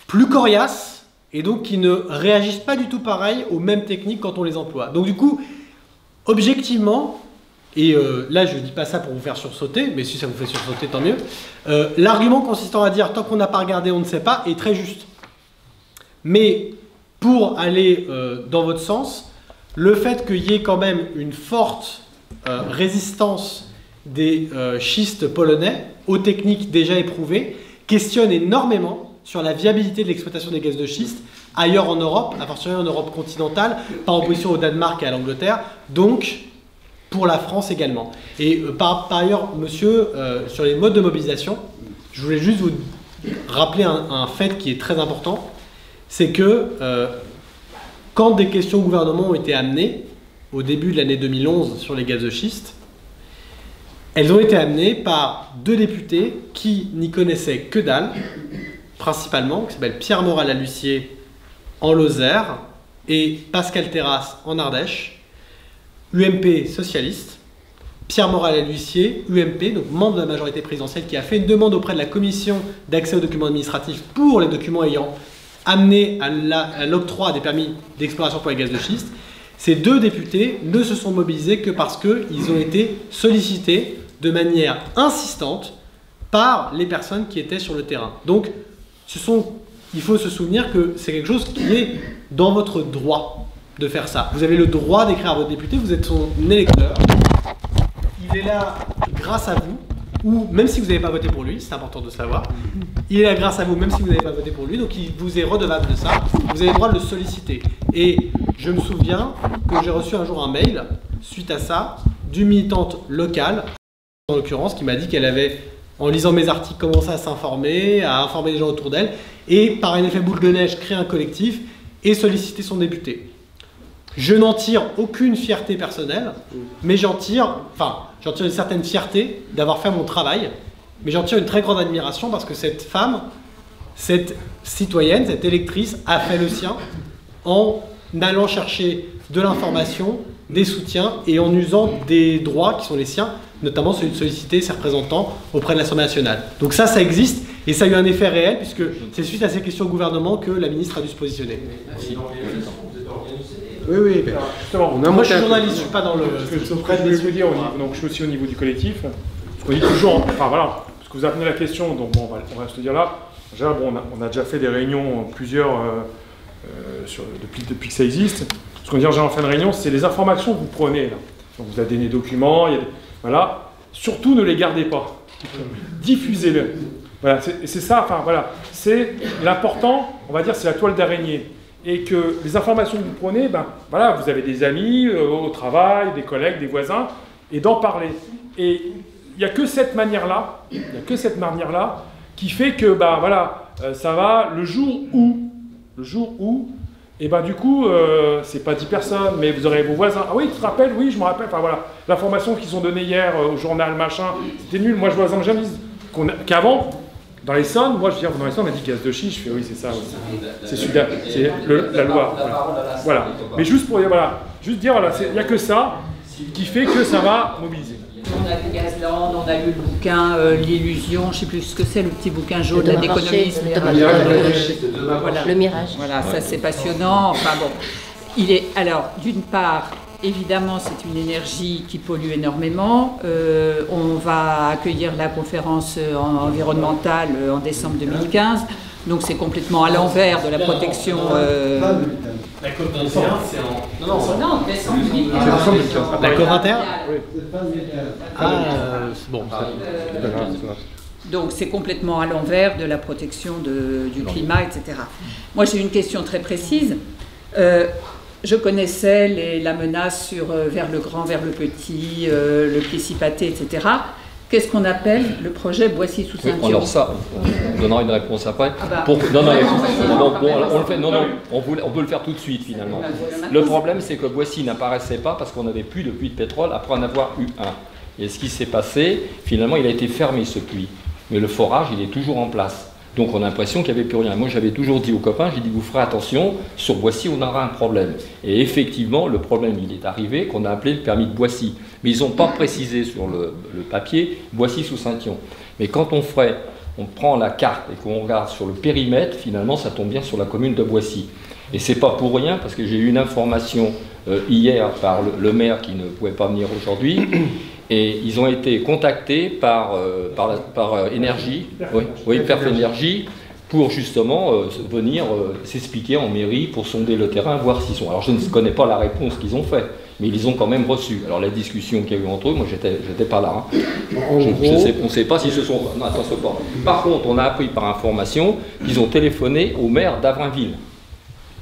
plus coriaces, et donc qui ne réagissent pas du tout pareil aux mêmes techniques quand on les emploie. Donc du coup, objectivement, et là je ne dis pas ça pour vous faire sursauter, mais si ça vous fait sursauter, tant mieux, l'argument consistant à dire tant qu'on n'a pas regardé, on ne sait pas, est très juste. Mais pour aller dans votre sens, le fait qu'il y ait quand même une forte résistance des schistes polonais aux techniques déjà éprouvées questionne énormément sur la viabilité de l'exploitation des gaz de schiste ailleurs en Europe, à fortiori en Europe continentale, par opposition au Danemark et à l'Angleterre, donc pour la France également. Et par ailleurs, monsieur, sur les modes de mobilisation, je voulais juste vous rappeler un fait qui est très important, c'est que quand des questions au gouvernement ont été amenées, au début de l'année 2011 sur les gaz de schiste, elles ont été amenées par deux députés qui n'y connaissaient que dalle, principalement, qui s'appellent Pierre Moral-Lalussier en Lozère et Pascal Terrasse en Ardèche, UMP socialiste, Pierre Moral-Lalussier, UMP, donc membre de la majorité présidentielle, qui a fait une demande auprès de la commission d'accès aux documents administratifs pour les documents ayant amené à l'octroi des permis d'exploration pour les gaz de schiste. Ces deux députés ne se sont mobilisés que parce qu'ils ont été sollicités de manière insistante par les personnes qui étaient sur le terrain. Donc, il faut se souvenir que c'est quelque chose qui est dans votre droit de faire ça. Vous avez le droit d'écrire à votre député, vous êtes son électeur. Il est là grâce à vous, ou même si vous n'avez pas voté pour lui, c'est important de savoir. Il est là grâce à vous, même si vous n'avez pas voté pour lui, donc il vous est redevable de ça. Vous avez le droit de le solliciter. Et je me souviens que j'ai reçu un jour un mail, suite à ça, d'une militante locale, en l'occurrence, qui m'a dit qu'elle avait, en lisant mes articles, commencé à s'informer, à informer les gens autour d'elle, et par un effet boule de neige, créer un collectif et solliciter son député. Je n'en tire aucune fierté personnelle, mais j'en tire une certaine fierté d'avoir fait mon travail, mais j'en tire une très grande admiration parce que cette femme, cette citoyenne, cette électrice a fait le sien en allant chercher de l'information, des soutiens et en usant des droits qui sont les siens, notamment celui de solliciter ses représentants auprès de l'Assemblée nationale. Donc ça existe Et ça a eu un effet réel, puisque c'est suite à ces questions au gouvernement que la ministre a dû se positionner. Oui. Justement, Moi, je suis journaliste, je suis pas dans le... Ce que je voulais vous dire, donc je suis aussi au niveau du collectif. Ce qu'on dit toujours, enfin voilà, parce que vous avez amené la question, donc bon, on va se le dire là. Déjà, bon, on a déjà fait des réunions, plusieurs, depuis que ça existe. Ce qu'on dit en fin de réunion, c'est les informations que vous prenez là. Donc vous avez des documents, voilà. Surtout ne les gardez pas. Diffusez-les. Voilà, c'est ça, enfin voilà. C'est l'important, on va dire, c'est la toile d'araignée. Et que les informations que vous prenez, ben voilà, vous avez des amis au travail, des collègues, des voisins, et d'en parler. Et il n'y a que cette manière-là, qui fait que, ben voilà, ça va le jour où, et ben du coup, c'est pas 10 personnes, mais vous aurez vos voisins. Ah oui, tu te rappelles? Oui, je me rappelle. Enfin voilà, l'information qu'ils ont donnée hier au journal, machin, c'était nul. Moi, je vois jamais qu'avant, dans l'Essonne, moi, je veux dire, dans l'Essonne, on m'a dit gaz de schiste. Je fais oui, c'est ça. C'est celui-là, c'est la loi. Voilà. Mais juste pour dire, voilà, voilà, il n'y a que ça qui fait que ça va mobiliser. On a vu Gazland, on a lu le bouquin L'illusion, je ne sais plus ce que c'est, le petit bouquin jaune d'économiste. Le mirage. Voilà, ça c'est passionnant. Enfin bon, alors d'une part, évidemment c'est une énergie qui pollue énormément. On va accueillir la conférence environnementale en décembre 2015. Donc c'est complètement à l'envers de la protection. La COP 21, c'est en... Non, décembre 2015. La COP 21 bon. Donc c'est complètement à l'envers de la protection du climat, etc. Moi j'ai une question très précise. Je connaissais la menace vers le grand, vers le petit, le Plessis-Pâté, etc. Qu'est-ce qu'on appelle le projet Boissy-sous-Saint-Thion? Oui, alors ça, on donnera une réponse après. Ah bah. On peut le faire tout de suite finalement. Le problème, c'est que Boissy n'apparaissait pas parce qu'on n'avait plus de puits de pétrole après en avoir eu un. Et ce qui s'est passé, finalement, il a été fermé ce puits. Mais le forage, il est toujours en place. Donc on a l'impression qu'il n'y avait plus rien. Moi j'avais toujours dit aux copains, j'ai dit vous ferez attention, sur Boissy on aura un problème. Et effectivement le problème il est arrivé qu'on a appelé le permis de Boissy. Mais ils n'ont pas précisé sur le papier Boissy sous Saint-Thion. Mais quand on prend la carte et qu'on regarde sur le périmètre, finalement ça tombe bien sur la commune de Boissy. Et c'est pas pour rien parce que j'ai eu une information hier par le maire qui ne pouvait pas venir aujourd'hui. Et ils ont été contactés par Énergie, Perf Énergie, pour justement venir s'expliquer en mairie pour sonder le terrain, voir s'ils sont. Alors je ne connais pas la réponse qu'ils ont faite, mais ils les ont quand même reçus. Alors la discussion qu'il y a eu entre eux, moi j'étais pas là. Hein. On ne sait pas s'ils se sont. Non, attention pas. Par contre, on a appris par information qu'ils ont téléphoné au maire d'Avrainville.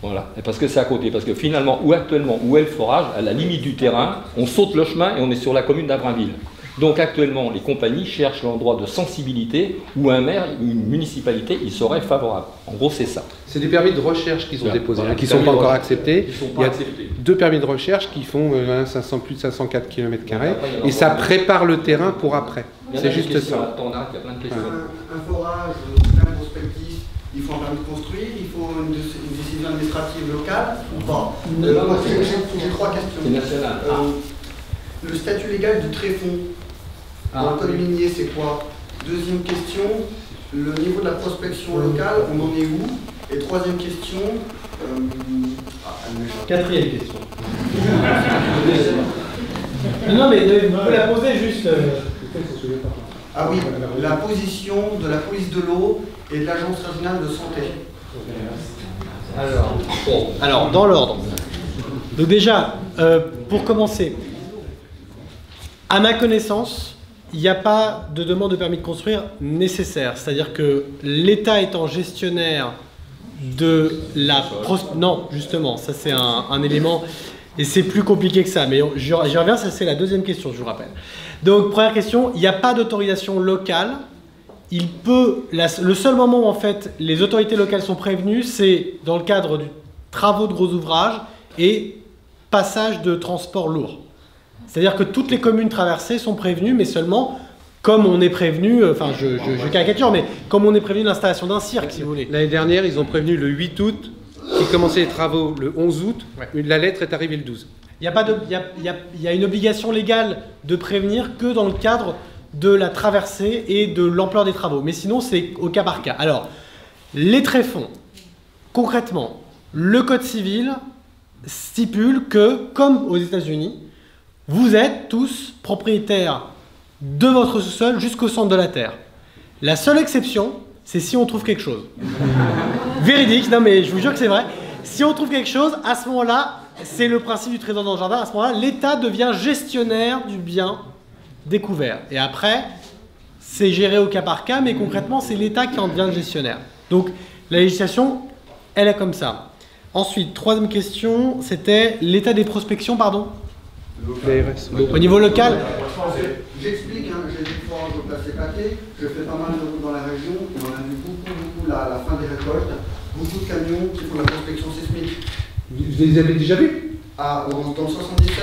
Voilà, et parce que c'est à côté, parce que finalement, où est le forage, à la limite du terrain, on saute le chemin et on est sur la commune d'Avrainville. Donc actuellement, les compagnies cherchent l'endroit de sensibilité où un maire, une municipalité, il serait favorable. En gros, c'est ça. C'est des permis de recherche qu'ils ont déposés, qui ne sont pas encore acceptés. Il y a 2 permis de recherche qui font plus de 504 km², et ça prépare le terrain pour après. C'est juste ça. On arrête, il y a plein de questions. Un forage, un prospectif, il faut un permis de construire, il faut une décision administrative locale ou pas? J'ai 3 questions. C'est national. Le statut légal du tréfonds dans le code minier, c'est quoi? Deuxième question, le niveau de la prospection locale, on en est où? Et troisième question... Quatrième question. Non mais vous pouvez la poser juste... Ah oui, la position de la police de l'eau et de l'agence régionale de santé. Alors dans l'ordre. Donc déjà, pour commencer, à ma connaissance, il n'y a pas de demande de permis de construire nécessaire. C'est-à-dire que l'État étant gestionnaire de la... Non, justement, ça c'est un élément, et c'est plus compliqué que ça. Mais j'y reviens, ça c'est la deuxième question, je vous rappelle. Donc première question, il n'y a pas d'autorisation locale. Le seul moment où en fait les autorités locales sont prévenues, c'est dans le cadre du travaux de gros ouvrages et passage de transport lourd. C'est-à-dire que toutes les communes traversées sont prévenues, mais seulement comme on est prévenu, enfin je caricature, mais comme on est prévenu de l'installation d'un cirque, si vous voulez. L'année dernière, ils ont prévenu le 8 août, qui commençaient les travaux le 11 août, la lettre est arrivée le 12. Il y a une obligation légale de prévenir que dans le cadre de la traversée et de l'ampleur des travaux. Mais sinon, c'est au cas par cas. Alors, les tréfonds, concrètement, le Code civil stipule que, comme aux États-Unis, vous êtes tous propriétaires de votre sous-sol jusqu'au centre de la Terre. La seule exception, c'est si on trouve quelque chose. Véridique, non mais je vous jure que c'est vrai. Si on trouve quelque chose, à ce moment-là, c'est le principe du trésor dans le jardin, à ce moment-là, l'État devient gestionnaire du bien découvert. Et après, c'est géré au cas par cas, mais concrètement, c'est l'État qui en devient le gestionnaire. Donc, la législation, elle est comme ça. Ensuite, troisième question, c'était l'état des prospections, pardon. Au niveau local. J'explique, hein, j'ai des fois je place les papiers, je fais pas mal de routes dans la région, et on a vu beaucoup à la fin des récoltes, beaucoup de camions qui font la prospection sismique. Vous les avez déjà vus? Ah, dans 77,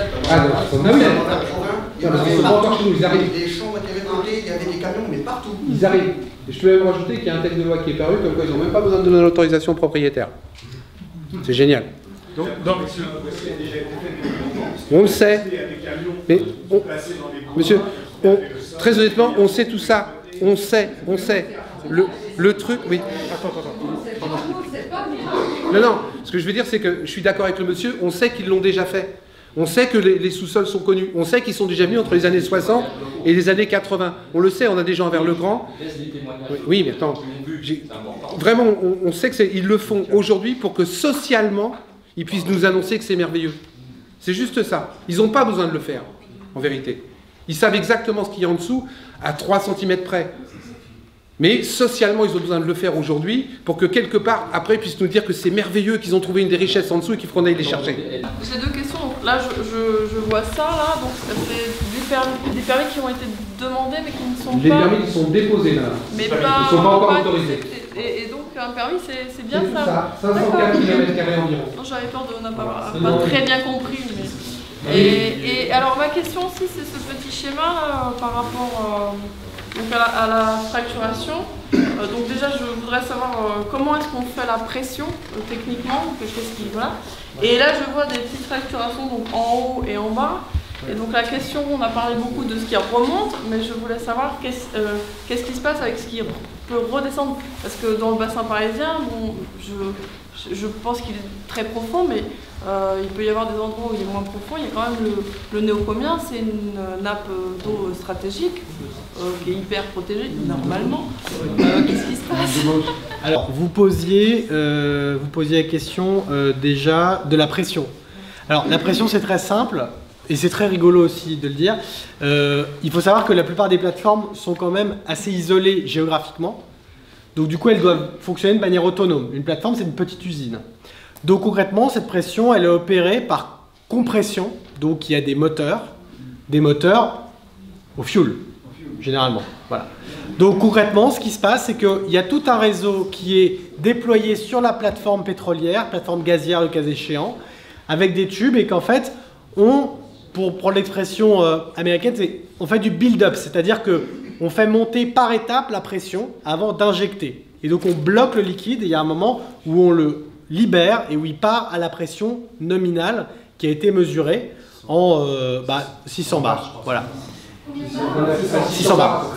les champs ont été récoltés, il y avait des camions, mais partout. Ils arrivent. Et je peux même rajouter qu'il y a un texte de loi qui est paru, comme quoi ils n'ont même pas besoin de donner l'autorisation propriétaire. C'est génial. Donc, on le sait. Mais monsieur, très honnêtement, on sait tout ça. On sait. Le truc, oui. Non, ce que je veux dire, c'est que je suis d'accord avec le monsieur, on sait qu'ils l'ont déjà fait. On sait que les sous-sols sont connus. On sait qu'ils sont déjà venus entre les années 60 et les années 80. On le sait, on a des gens vers le grand. Oui, mais attends. Vraiment, on sait qu'ils le font aujourd'hui pour que socialement, ils puissent nous annoncer que c'est merveilleux. C'est juste ça. Ils n'ont pas besoin de le faire, en vérité. Ils savent exactement ce qu'il y a en dessous, à 3 cm près. Mais socialement, ils ont besoin de le faire aujourd'hui pour que quelque part, après, ils puissent nous dire que c'est merveilleux, qu'ils ont trouvé une des richesses en dessous et qu'il faut qu'on aille les chercher. J'ai deux questions. Donc là, je vois ça, là. Donc, c'est des permis qui ont été demandés, mais qui ne sont pas... Les permis qui sont déposés, là. Mais ils ne sont pas encore autorisés. Et donc, un permis, c'est bien ça. 504 km² environ. Non, j'avais peur de ne pas très bien compris. Mais... Et alors, ma question aussi, c'est ce petit schéma par rapport... Donc à la fracturation, donc déjà je voudrais savoir comment est-ce qu'on fait la pression techniquement, voilà. Et là je vois des petites fracturations donc en haut et en bas. Et donc la question, on a parlé beaucoup de ce qui remonte, mais je voulais savoir qu'est-ce qui se passe avec ce qui peut redescendre. Parce que dans le bassin parisien, bon, je pense qu'il est très profond, mais il peut y avoir des endroits où il est moins profond. Il y a quand même le Néocomien, c'est une nappe d'eau stratégique qui est hyper protégée normalement. Qu'est-ce qui se passe? Alors, vous posiez la question déjà de la pression. Alors, la pression, c'est très simple. Et c'est très rigolo aussi de le dire. Il faut savoir que la plupart des plateformes sont quand même assez isolées géographiquement. Donc du coup, elles doivent fonctionner de manière autonome. Une plateforme, c'est une petite usine. Donc concrètement, cette pression, elle est opérée par compression. Donc il y a des moteurs au fioul, généralement. Voilà. Donc concrètement, ce qui se passe, c'est qu'il y a tout un réseau qui est déployé sur la plateforme pétrolière, plateforme gazière le cas échéant, avec des tubes et qu'en fait, pour prendre l'expression américaine, on fait du build-up, c'est-à-dire qu'on fait monter par étape la pression avant d'injecter. Et donc on bloque le liquide et il y a un moment où on le libère et où il part à la pression nominale qui a été mesurée en 600 bars. Voilà. 600 bars.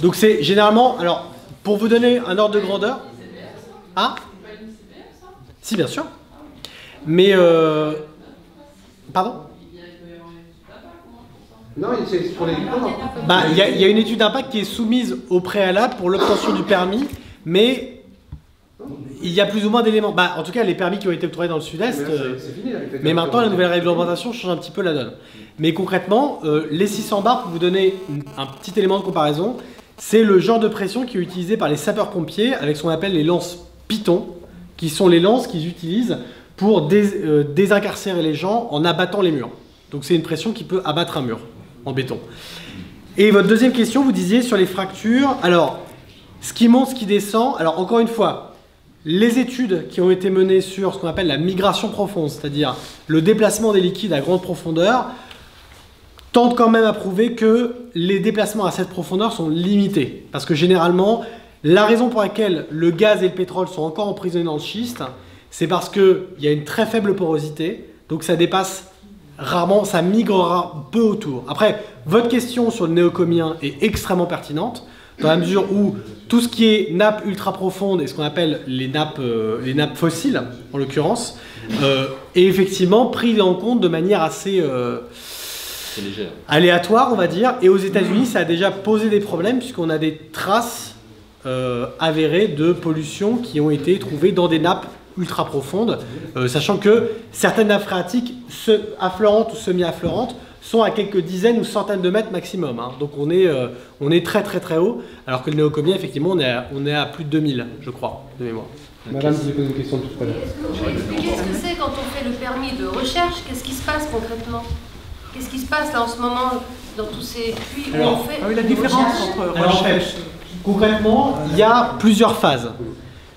Donc c'est généralement, alors pour vous donner un ordre de grandeur, si bien sûr, mais pardon. Non, c'est pour les diplômes. Il y a une étude d'impact qui est soumise au préalable pour l'obtention du permis, mais il y a plus ou moins d'éléments. En tout cas, les permis qui ont été octroyés dans le sud-est, mais maintenant la nouvelle réglementation change un petit peu la donne. Mais concrètement, les 600 bars, pour vous donner un petit élément de comparaison, c'est le genre de pression qui est utilisé par les sapeurs-pompiers avec ce qu'on appelle les lances Python, qui sont les lances qu'ils utilisent pour désincarcérer les gens en abattant les murs. Donc c'est une pression qui peut abattre un mur en béton. Et votre deuxième question, vous disiez sur les fractures. Alors, ce qui monte, ce qui descend. Alors encore une fois, les études qui ont été menées sur ce qu'on appelle la migration profonde, c'est-à-dire le déplacement des liquides à grande profondeur, tentent quand même à prouver que les déplacements à cette profondeur sont limités. Parce que généralement, la raison pour laquelle le gaz et le pétrole sont encore emprisonnés dans le schiste, c'est parce qu'il y a une très faible porosité, donc ça dépasse rarement, ça migrera peu autour. Après, votre question sur le néocomien est extrêmement pertinente, dans la mesure où tout ce qui est nappes ultra profondes et ce qu'on appelle les nappes fossiles, en l'occurrence, est effectivement pris en compte de manière assez aléatoire, on va dire. Et aux États-Unis, ça a déjà posé des problèmes, puisqu'on a des traces avérées de pollution qui ont été trouvées dans des nappes ultra profondes, sachant que certaines nappes phréatiques affleurantes ou semi-affleurantes sont à quelques dizaines ou centaines de mètres maximum. Hein. Donc on est très très très haut, alors que le néocomien, effectivement, on est à plus de 2000, je crois, de mémoire. Madame, vous avez posé une question tout à l'heure. Est-ce que vous pouvez expliquer ce que c'est quand on fait le permis de recherche? Qu'est-ce qui se passe concrètement? Qu'est-ce qui se passe là en ce moment dans tous ces puits où on fait la différence entre recherche. Concrètement, il y a plusieurs phases.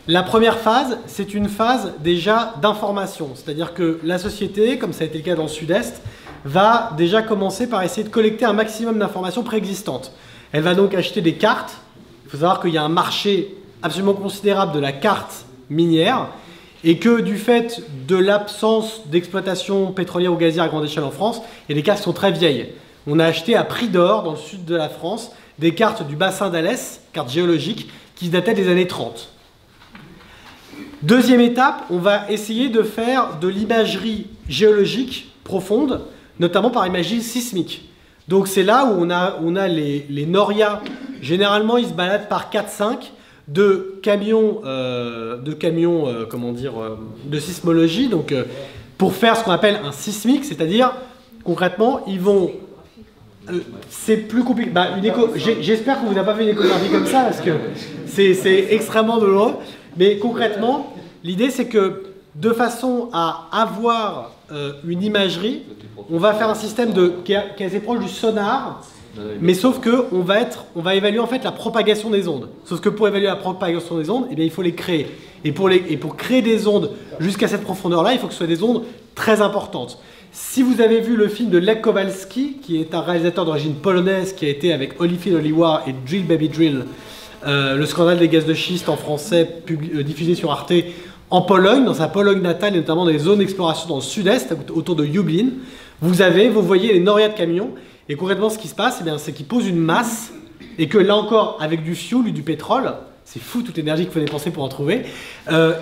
La première phase, c'est une phase déjà d'information. C'est-à-dire que la société, comme ça a été le cas dans le Sud-Est, va déjà commencer par essayer de collecter un maximum d'informations préexistantes. Elle va donc acheter des cartes. Il faut savoir qu'il y a un marché absolument considérable de la carte minière et que du fait de l'absence d'exploitation pétrolière ou gazière à grande échelle en France, il y a des cartes qui sont très vieilles. On a acheté à prix d'or dans le sud de la France des cartes du bassin d'Alès, cartes géologiques, qui dataient des années 30. Deuxième étape, on va essayer de faire de l'imagerie géologique profonde, notamment par imagerie sismique. Donc c'est là où on a les norias. Généralement, ils se baladent par 4-5 de camions, de sismologie, donc pour faire ce qu'on appelle un sismique, c'est-à-dire concrètement, ils vont... c'est plus compliqué. J'espère que vous n'avez pas fait une échographie comme ça, parce que c'est extrêmement douloureux. Mais concrètement, l'idée c'est que de façon à avoir une imagerie, on va faire un système qui est assez proche du sonar, mais sauf que on va évaluer en fait la propagation des ondes. Sauf que pour évaluer la propagation des ondes, eh bien, il faut les créer. Et pour créer des ondes jusqu'à cette profondeur-là, il faut que ce soit des ondes très importantes. Si vous avez vu le film de Lech Kowalski, qui est un réalisateur d'origine polonaise, qui a été avec Holyfield Hollywood et Drill Baby Drill, le scandale des gaz de schiste en français, diffusé sur Arte, en Pologne, dans sa Pologne natale, et notamment dans les zones d'exploration dans le sud-est, autour de Lublin, vous voyez les norias de camions, et concrètement ce qui se passe, c'est qu'ils posent une masse, et que là encore, avec du fuel ou du pétrole, c'est fou toute l'énergie qu'il faut dépenser pour en trouver,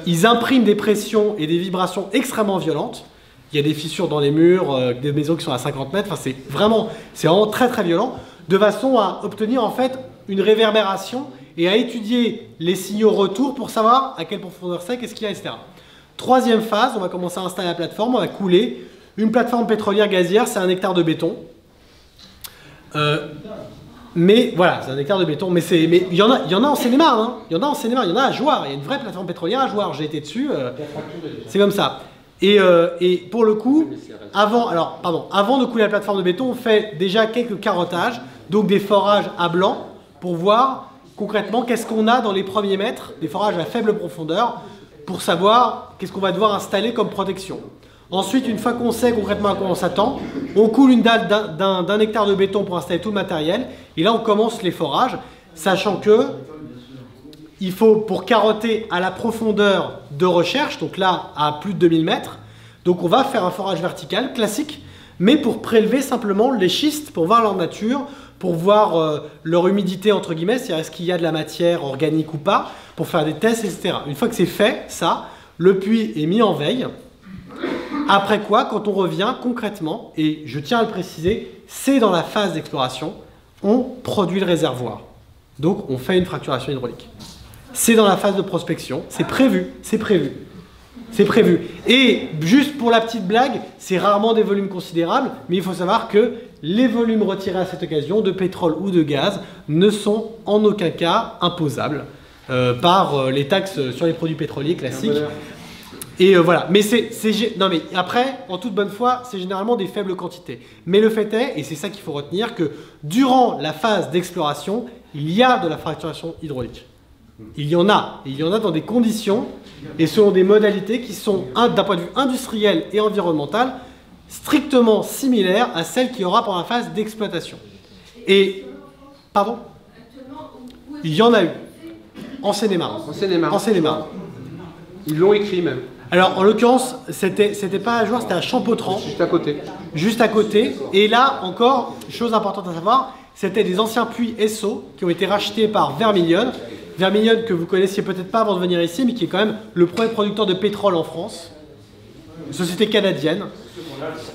ils impriment des pressions et des vibrations extrêmement violentes. Il y a des fissures dans les murs, des maisons qui sont à 50 mètres, enfin, c'est vraiment très très violent, de façon à obtenir en fait une réverbération et à étudier les signaux retour pour savoir à quelle profondeur c'est, qu'est-ce qu'il y a, etc. Troisième phase, on va commencer à installer la plateforme, on va couler. Une plateforme pétrolière gazière, c'est 1 hectare de béton. Mais voilà, c'est 1 hectare de béton, mais il y en a en Seine-et-Marne, hein. Il y en a en Seine-et-Marne, il y en a à Jouarre, il y a une vraie plateforme pétrolière à Jouarre, j'ai été dessus, c'est comme ça. Et pour le coup, avant de couler la plateforme de béton, on fait déjà quelques carottages, donc des forages à blanc, pour voir concrètement qu'est-ce qu'on a dans les premiers mètres, des forages à faible profondeur, pour savoir qu'est-ce qu'on va devoir installer comme protection. Ensuite, une fois qu'on sait concrètement à quoi on s'attend, on coule une dalle d'1 hectare de béton pour installer tout le matériel, et là on commence les forages, sachant que il faut, pour carotter à la profondeur de recherche, donc là à plus de 2000 mètres, donc on va faire un forage vertical classique, mais pour prélever simplement les schistes, pour voir leur nature, pour voir leur humidité entre guillemets, c'est-à-dire est-ce qu'il y a de la matière organique ou pas, pour faire des tests, etc. Une fois que c'est fait, ça, le puits est mis en veille. Après quoi, quand on revient concrètement, et je tiens à le préciser, c'est dans la phase d'exploration, on produit le réservoir. Donc on fait une fracturation hydraulique. C'est dans la phase de prospection, c'est prévu, c'est prévu. C'est prévu. Et juste pour la petite blague, c'est rarement des volumes considérables, mais il faut savoir que les volumes retirés à cette occasion de pétrole ou de gaz ne sont en aucun cas imposables par les taxes sur les produits pétroliers classiques. Et voilà. Mais non mais après, en toute bonne foi, c'est généralement des faibles quantités. Mais le fait est, et c'est ça qu'il faut retenir, que durant la phase d'exploration, il y a de la fracturation hydraulique. Il y en a dans des conditions et selon des modalités qui sont, d'un point de vue industriel et environnemental, strictement similaires à celles qu'il y aura pendant la phase d'exploitation. Et, pardon ? Il y en a eu. En Seine-et-Marne. En Seine-et-Marne. Ils l'ont écrit même. Alors, en l'occurrence, c'était pas à Jouarre, c'était à Champotran. Juste à côté. juste à côté. Et là, encore, chose importante à savoir, c'était des anciens puits Esso qui ont été rachetés par Vermilion. Vermilion que vous connaissiez peut-être pas avant de venir ici, mais qui est quand même le premier producteur de pétrole en France. Une société canadienne.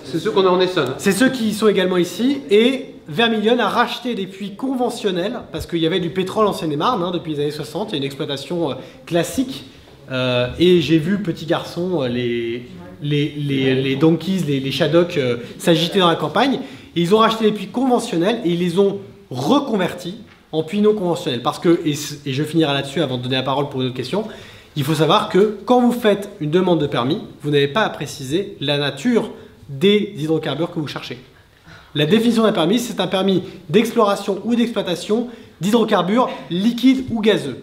C'est ceux qu'on a en Essonne. C'est ceux qui sont également ici. Et Vermilion a racheté des puits conventionnels, parce qu'il y avait du pétrole en Seine-et-Marne depuis les années 60, il y a une exploitation classique. Et j'ai vu, petit garçon, les donkeys, les shaddocks s'agiter dans la campagne. Et ils ont racheté des puits conventionnels et ils les ont reconvertis en puits non conventionnels. Parce que, et je finirai là-dessus avant de donner la parole pour une autre question, il faut savoir que quand vous faites une demande de permis, vous n'avez pas à préciser la nature des hydrocarbures que vous cherchez. La définition d'un permis, c'est un permis d'exploration ou d'exploitation d'hydrocarbures liquides ou gazeux.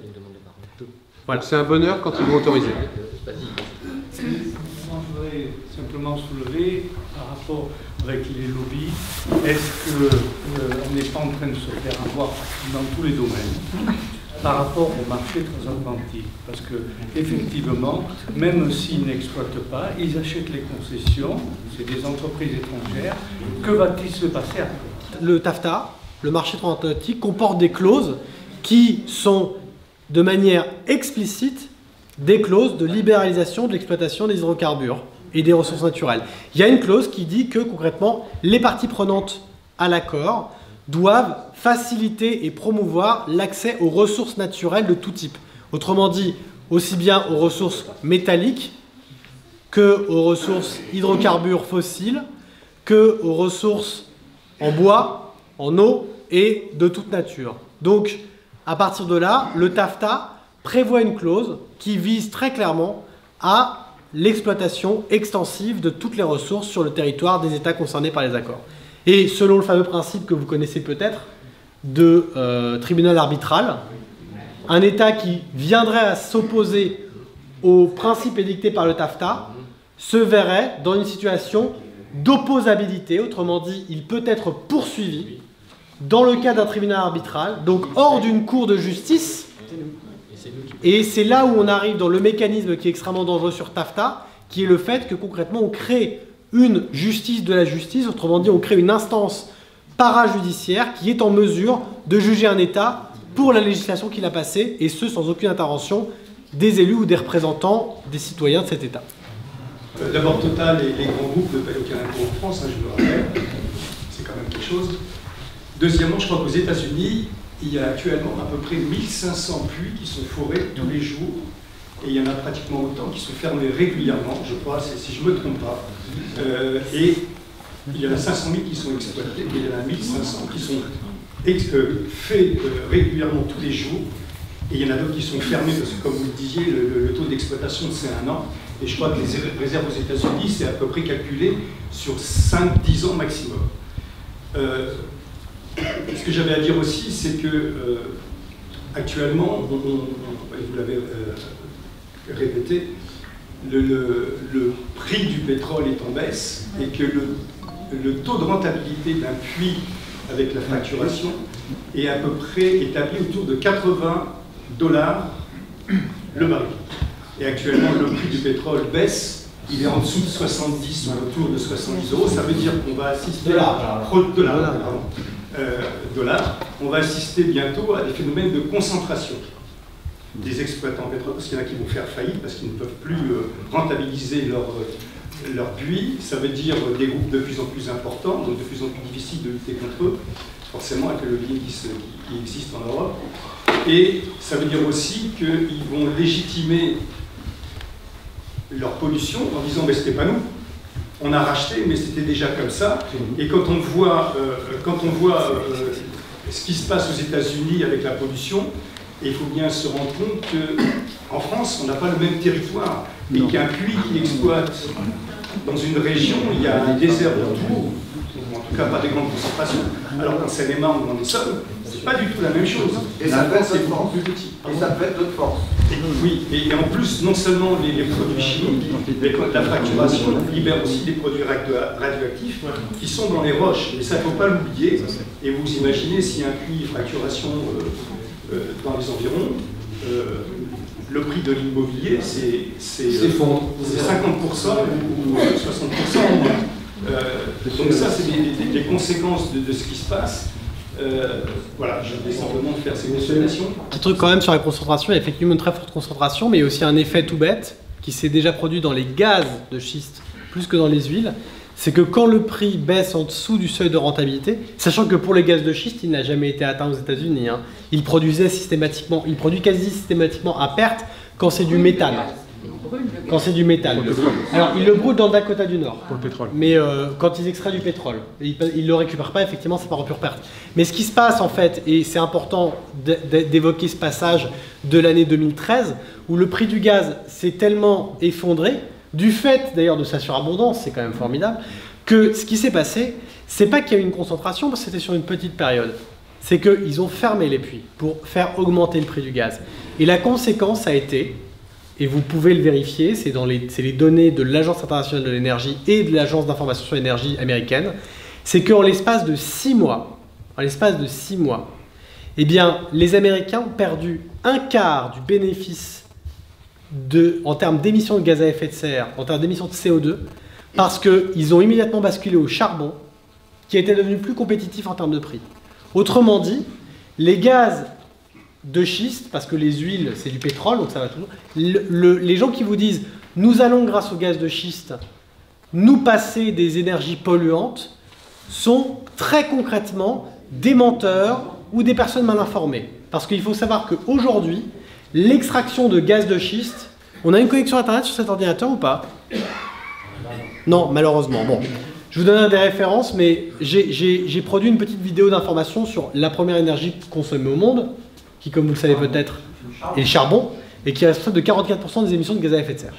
Voilà. C'est un bonheur quand ils vont autoriser. Moi, je voudrais simplement soulever par rapport avec les lobbies, est-ce qu'on n'est pas en train de se faire avoir dans tous les domaines par rapport au marché transatlantique? Parce que effectivement, même s'ils n'exploitent pas, ils achètent les concessions, c'est des entreprises étrangères. Que va-t-il se passer après? Le TAFTA, le marché transatlantique, comporte des clauses qui sont de manière explicite des clauses de libéralisation de l'exploitation des hydrocarbures et des ressources naturelles. Il y a une clause qui dit que concrètement, les parties prenantes à l'accord doivent faciliter et promouvoir l'accès aux ressources naturelles de tout type. Autrement dit, aussi bien aux ressources métalliques que aux ressources hydrocarbures fossiles, que aux ressources en bois, en eau et de toute nature. Donc, à partir de là, le TAFTA prévoit une clause qui vise très clairement à l'exploitation extensive de toutes les ressources sur le territoire des États concernés par les accords. Et selon le fameux principe que vous connaissez peut-être de tribunal arbitral, un État qui viendrait à s'opposer au principe édicté par le TAFTA se verrait dans une situation d'opposabilité, autrement dit, il peut être poursuivi dans le cas d'un tribunal arbitral, donc hors d'une cour de justice. Et c'est là où on arrive dans le mécanisme qui est extrêmement dangereux sur TAFTA, qui est le fait que concrètement on crée une justice de la justice, autrement dit on crée une instance parajudiciaire qui est en mesure de juger un État pour la législation qu'il a passée, et ce sans aucune intervention des élus ou des représentants des citoyens de cet État. D'abord Total et les grands groupes ne payent aucun impôt en France, je le rappelle, c'est quand même quelque chose. Deuxièmement, je crois qu'aux États-Unis, il y a actuellement à peu près 1500 puits qui sont forés tous les jours, et il y en a pratiquement autant qui sont fermés régulièrement, je crois, si je ne me trompe pas. Et il y en a 500 000 qui sont exploités, et il y en a 1500 qui sont faits régulièrement tous les jours, et il y en a d'autres qui sont fermés, parce que comme vous le disiez, le taux d'exploitation c'est 1 an, et je crois que les réserves aux États-Unis, c'est à peu près calculé sur 5-10 ans maximum. Ce que j'avais à dire aussi, c'est que actuellement, vous l'avez répété, le prix du pétrole est en baisse et que le taux de rentabilité d'un puits avec la facturation est à peu près établi autour de $80 le baril. Et actuellement, le prix du pétrole baisse, il est en dessous de 70 ou autour de 70 €. Ça veut dire qu'on va assister on va assister bientôt à des phénomènes de concentration des exploitants pétrole, parce qu'il y en a qui vont faire faillite, parce qu'ils ne peuvent plus rentabiliser leur puits. Ça veut dire des groupes de plus en plus importants, donc de plus en plus difficile de lutter contre eux, forcément avec le lobbying qui existe en Europe. Et ça veut dire aussi qu'ils vont légitimer leur pollution en disant « mais c'était pas nous ». On a racheté, mais c'était déjà comme ça. Et quand on voit, ce qui se passe aux États-Unis avec la pollution, il faut bien se rendre compte qu'en France, on n'a pas le même territoire, mais qu'un puits qui exploite dans une région, il y a un désert autour, ou en tout cas pas des grandes concentrations, alors qu'en Seine-et-Marne ou en Essonne, c'est pas du tout la même chose. Et ça peut être beaucoup plus petit. Et ça peut être d'autres forces. Oui, et en plus, non seulement les produits chimiques, mais la fracturation libère aussi des produits radioactifs qui sont dans les roches. Et ça, il ne faut pas l'oublier. Et vous imaginez, s'il y a un puits fracturation dans les environs, le prix de l'immobilier, c'est 50% ou 60% en moins. Donc ça, c'est les conséquences de ce qui se passe. Voilà, je voulais simplement faire ces considérations. Un truc quand même sur la concentration, il y a effectivement une très forte concentration, mais il y a aussi un effet tout bête qui s'est déjà produit dans les gaz de schiste plus que dans les huiles. C'est que quand le prix baisse en dessous du seuil de rentabilité, sachant que pour les gaz de schiste, il n'a jamais été atteint aux États-Unis, hein, il produit quasi systématiquement à perte quand c'est du métal. Quand c'est du métal. Alors, ils le brûlent dans le Dakota du Nord. Pour le pétrole. Mais quand ils extraient du pétrole, ils ne le récupèrent pas, effectivement, c'est pas en pure perte. Mais ce qui se passe, en fait, et c'est important d'évoquer ce passage de l'année 2013, où le prix du gaz s'est tellement effondré, du fait d'ailleurs de sa surabondance, c'est quand même formidable, que ce qui s'est passé, c'est pas qu'il y a eu une concentration, parce que c'était sur une petite période. C'est qu'ils ont fermé les puits pour faire augmenter le prix du gaz. Et la conséquence a été, et vous pouvez le vérifier, c'est les données de l'Agence internationale de l'énergie et de l'Agence d'information sur l'énergie américaine, c'est qu'en l'espace de 6 mois, eh bien, les Américains ont perdu un quart du bénéfice en termes d'émissions de gaz à effet de serre, en termes d'émissions de CO2, parce qu'ils ont immédiatement basculé au charbon, qui était devenu plus compétitif en termes de prix. Autrement dit, les gaz de schiste, parce que les huiles, c'est du pétrole, donc ça va toujours. Les gens qui vous disent « nous allons, grâce au gaz de schiste, nous passer des énergies polluantes », sont très concrètement des menteurs ou des personnes mal informées. Parce qu'il faut savoir qu'aujourd'hui, l'extraction de gaz de schiste, on a une connexion Internet sur cet ordinateur ou pas? Non, malheureusement. Bon, je vous donne des références, mais j'ai produit une petite vidéo d'information sur la première énergie consommée au monde, qui, comme vous le savez peut-être, est le charbon, et qui est responsable de 44% des émissions de gaz à effet de serre.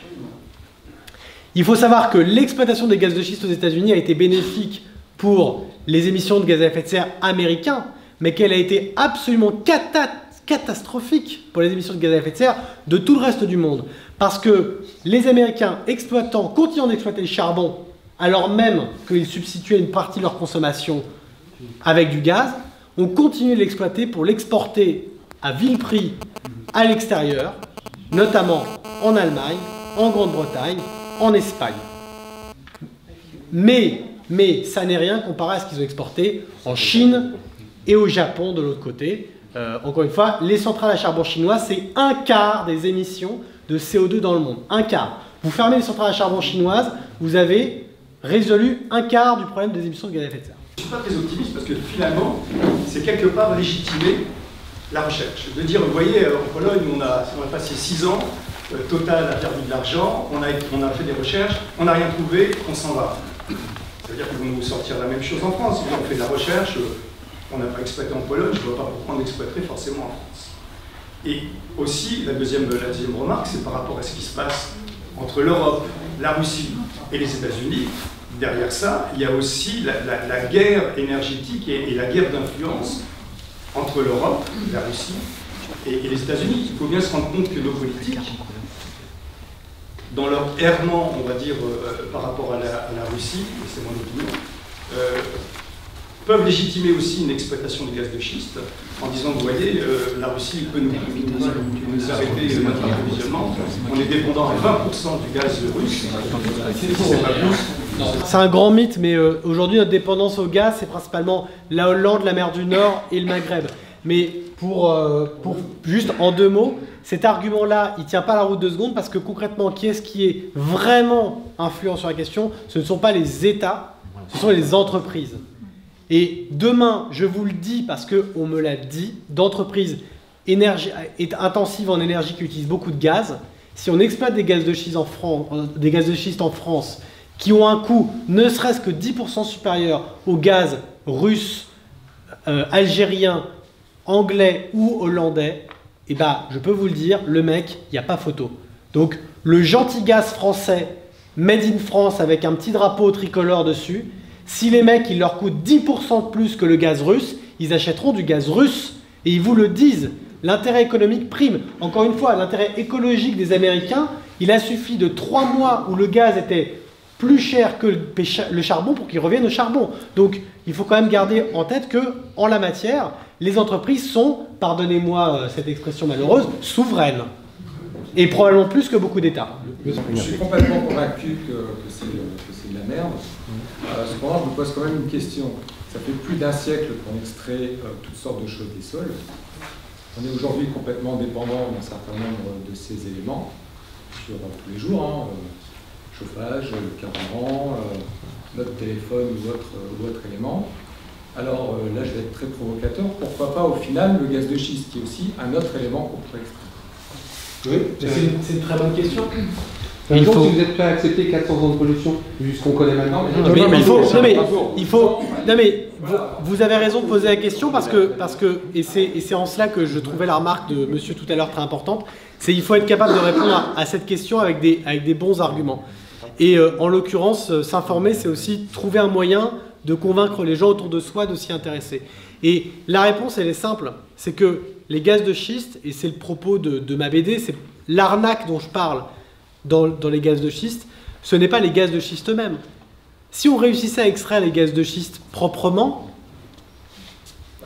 Il faut savoir que l'exploitation des gaz de schiste aux États-Unis a été bénéfique pour les émissions de gaz à effet de serre américains, mais qu'elle a été absolument catastrophique pour les émissions de gaz à effet de serre de tout le reste du monde. Parce que les Américains continuant d'exploiter le charbon, alors même qu'ils substituaient une partie de leur consommation avec du gaz, ont continué de l'exploiter pour l'exporter à vil prix à l'extérieur, notamment en Allemagne, en Grande-Bretagne, en Espagne. Mais ça n'est rien comparé à ce qu'ils ont exporté en Chine et au Japon de l'autre côté. Encore une fois, les centrales à charbon chinoises, c'est un quart des émissions de CO2 dans le monde. Un quart. Vous fermez les centrales à charbon chinoises, vous avez résolu un quart du problème des émissions de gaz à effet de serre. Je ne suis pas très optimiste parce que finalement, c'est quelque part légitimer la recherche. De dire, vous voyez, en Pologne, on a passé 6 ans, Total a perdu de l'argent, on a fait des recherches, on n'a rien trouvé, on s'en va. Ça veut dire qu'ils vont nous sortir la même chose en France. On fait de la recherche, on n'a pas exploité en Pologne, je ne vois pas pourquoi on exploiterait forcément en France. Et aussi, la deuxième remarque, c'est par rapport à ce qui se passe entre l'Europe, la Russie et les États-Unis. Derrière ça, il y a aussi la guerre énergétique et la guerre d'influence entre l'Europe, la Russie et les États-Unis. Il faut bien se rendre compte que nos politiques, dans leur errement, on va dire, par rapport à la Russie, et c'est mon opinion, peuvent légitimer aussi une exploitation de gaz de schiste en disant, vous voyez, la Russie peut nous arrêter notre approvisionnement. On est dépendant à 20% du gaz russe. C'est pas plus. C'est un grand mythe, mais aujourd'hui, notre dépendance au gaz, c'est principalement la Hollande, la mer du Nord et le Maghreb. Mais pour juste en 2 mots, cet argument-là, il ne tient pas la route 2 secondes parce que concrètement, qui est-ce qui est vraiment influent sur la question? Ce ne sont pas les États, ce sont les entreprises. Et demain, je vous le dis parce qu'on me l'a dit, d'entreprises intensives en énergie qui utilisent beaucoup de gaz, si on exploite des gaz de schiste en France, qui ont un coût ne serait-ce que 10% supérieur au gaz russe, algérien, anglais ou hollandais, et bah, je peux vous le dire, le mec, il n'y a pas photo. Donc, le gentil gaz français, made in France, avec un petit drapeau tricolore dessus, si les mecs, il leur coûte 10% de plus que le gaz russe, ils achèteront du gaz russe. Et ils vous le disent, l'intérêt économique prime. Encore une fois, l'intérêt écologique des Américains, il a suffi de 3 mois où le gaz était plus cher que le charbon pour qu'ils reviennent au charbon. Donc, il faut quand même garder en tête que, en la matière, les entreprises sont, pardonnez-moi cette expression malheureuse, souveraines. Et probablement plus que beaucoup d'États. Je suis complètement convaincu que c'est de la merde. Cependant, je me pose quand même une question. Ça fait plus d'un siècle qu'on extrait toutes sortes de choses des sols. On est aujourd'hui complètement dépendant d'un certain nombre de ces éléments sur tous les jours. Hein, chauffage, carburant, notre téléphone ou autre élément. Alors là, je vais être très provocateur. Pourquoi pas au final le gaz de schiste, qui est aussi un autre élément qu'on pourrait extraire? Oui, c'est une très bonne question. Donc, si vous êtes prêt à accepter 400 ans de pollution, vu ce qu'on connaît maintenant, vous avez raison de poser la question parce que et c'est en cela que je trouvais la remarque de monsieur tout à l'heure très importante, c'est qu'il faut être capable de répondre à cette question avec des bons arguments. Et en l'occurrence, s'informer, c'est aussi trouver un moyen de convaincre les gens autour de soi de s'y intéresser. Et la réponse, elle est simple, c'est que les gaz de schiste, et c'est le propos de ma BD, c'est l'arnaque dont je parle dans les gaz de schiste, ce n'est pas les gaz de schiste eux-mêmes. Si on réussissait à extraire les gaz de schiste proprement,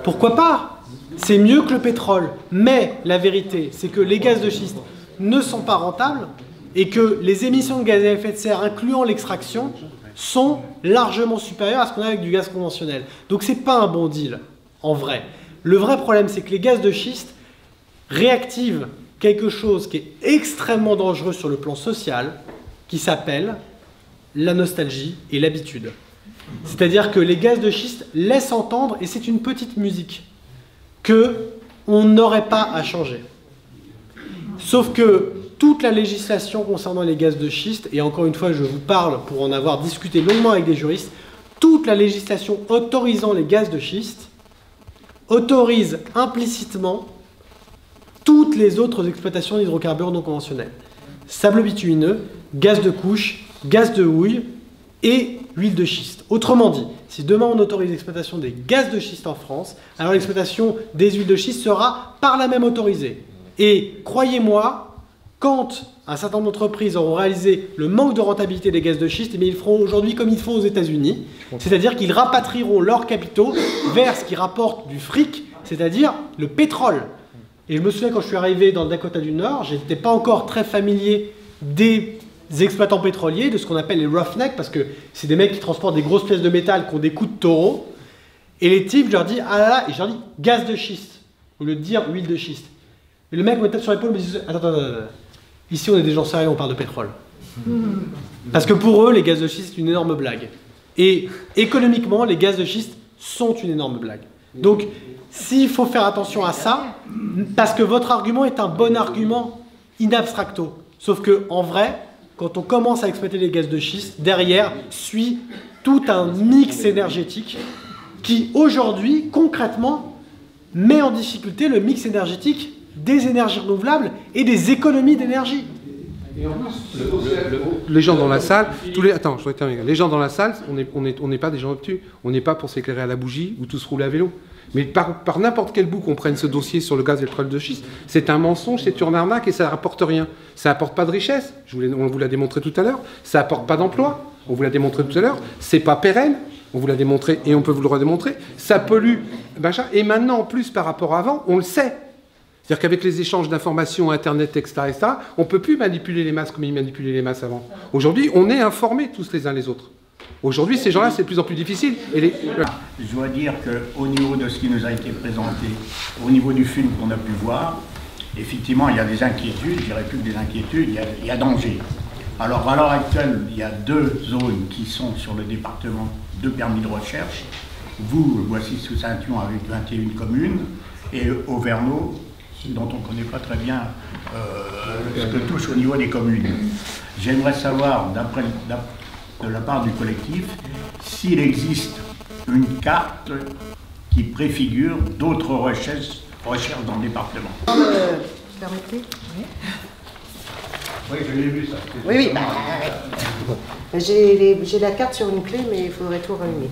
pourquoi pas? C'est mieux que le pétrole. Mais la vérité, c'est que les gaz de schiste ne sont pas rentables et que les émissions de gaz à effet de serre, incluant l'extraction, sont largement supérieures à ce qu'on a avec du gaz conventionnel. Donc c'est pas un bon deal, en vrai. Le vrai problème, c'est que les gaz de schiste réactivent quelque chose qui est extrêmement dangereux sur le plan social, qui s'appelle la nostalgie et l'habitude. C'est-à-dire que les gaz de schiste laissent entendre, et c'est une petite musique, qu'on n'aurait pas à changer. Sauf que toute la législation concernant les gaz de schiste, et encore une fois je vous parle pour en avoir discuté longuement avec des juristes, toute la législation autorisant les gaz de schiste autorise implicitement toutes les autres exploitations d'hydrocarbures non conventionnels. Sable bitumineux, gaz de couche, gaz de houille et huile de schiste. Autrement dit, si demain on autorise l'exploitation des gaz de schiste en France, alors l'exploitation des huiles de schiste sera par là même autorisée. Et croyez-moi, quand un certain nombre d'entreprises auront réalisé le manque de rentabilité des gaz de schiste, eh ils feront aujourd'hui comme ils font aux États-Unis, c'est-à-dire qu'ils rapatrieront leurs capitaux vers ce qui rapporte du fric, c'est-à-dire le pétrole. Et je me souviens quand je suis arrivé dans le Dakota du Nord, je n'étais pas encore très familier des exploitants pétroliers, de ce qu'on appelle les roughnecks, parce que c'est des mecs qui transportent des grosses pièces de métal qui ont des coups de taureau. Et les types, je leur dis, ah là là, et je leur dis gaz de schiste, au lieu de dire huile de schiste. Et le mec me tape sur l'épaule et me dit, attends, ici on est des gens sérieux, on parle de pétrole. Parce que pour eux, les gaz de schiste, c'est une énorme blague. Et économiquement, les gaz de schiste sont une énorme blague. Donc, s'il faut faire attention à ça, parce que votre argument est un bon argument in abstracto. Sauf que en vrai, quand on commence à exploiter les gaz de schiste, derrière suit tout un mix énergétique qui, aujourd'hui, concrètement, met en difficulté le mix énergétique des énergies renouvelables et des économies d'énergie. Et en plus, les gens dans la salle, attends, je vais terminer. Les gens dans la salle, on n'est pas des gens obtus. On n'est pas pour s'éclairer à la bougie ou tous rouler à vélo. Mais par n'importe quel bout qu'on prenne ce dossier sur le gaz et le pétrole de schiste, c'est un mensonge, c'est une arnaque et ça ne rapporte rien. Ça n'apporte pas de richesse, on vous l'a démontré tout à l'heure. Ça n'apporte pas d'emploi, on vous l'a démontré tout à l'heure. C'est pas pérenne, on vous l'a démontré et on peut vous le redémontrer. Ça pollue, machin. Et maintenant, en plus, par rapport à avant, on le sait. C'est-à-dire qu'avec les échanges d'informations, Internet, etc., on ne peut plus manipuler les masses comme ils manipulaient les masses avant. Aujourd'hui, on est informés tous les uns les autres. Aujourd'hui, ces gens-là, c'est de plus en plus difficile. Et Je dois dire qu'au niveau de ce qui nous a été présenté, au niveau du film qu'on a pu voir, effectivement, il y a des inquiétudes, je dirais plus que des inquiétudes, il y a danger. Alors, à l'heure actuelle, il y a 2 zones qui sont sur le département de permis de recherche. Vous, voici sous Saint-Yon avec 21 communes, et Auvergnat, dont on ne connaît pas très bien ce que touche au niveau des communes. J'aimerais savoir, de la part du collectif, s'il existe une carte qui préfigure d'autres recherches dans le département. Permettez ? Oui, je l'ai vu ça. Oui, j'ai la carte sur une clé, mais il faudrait tout rallumer.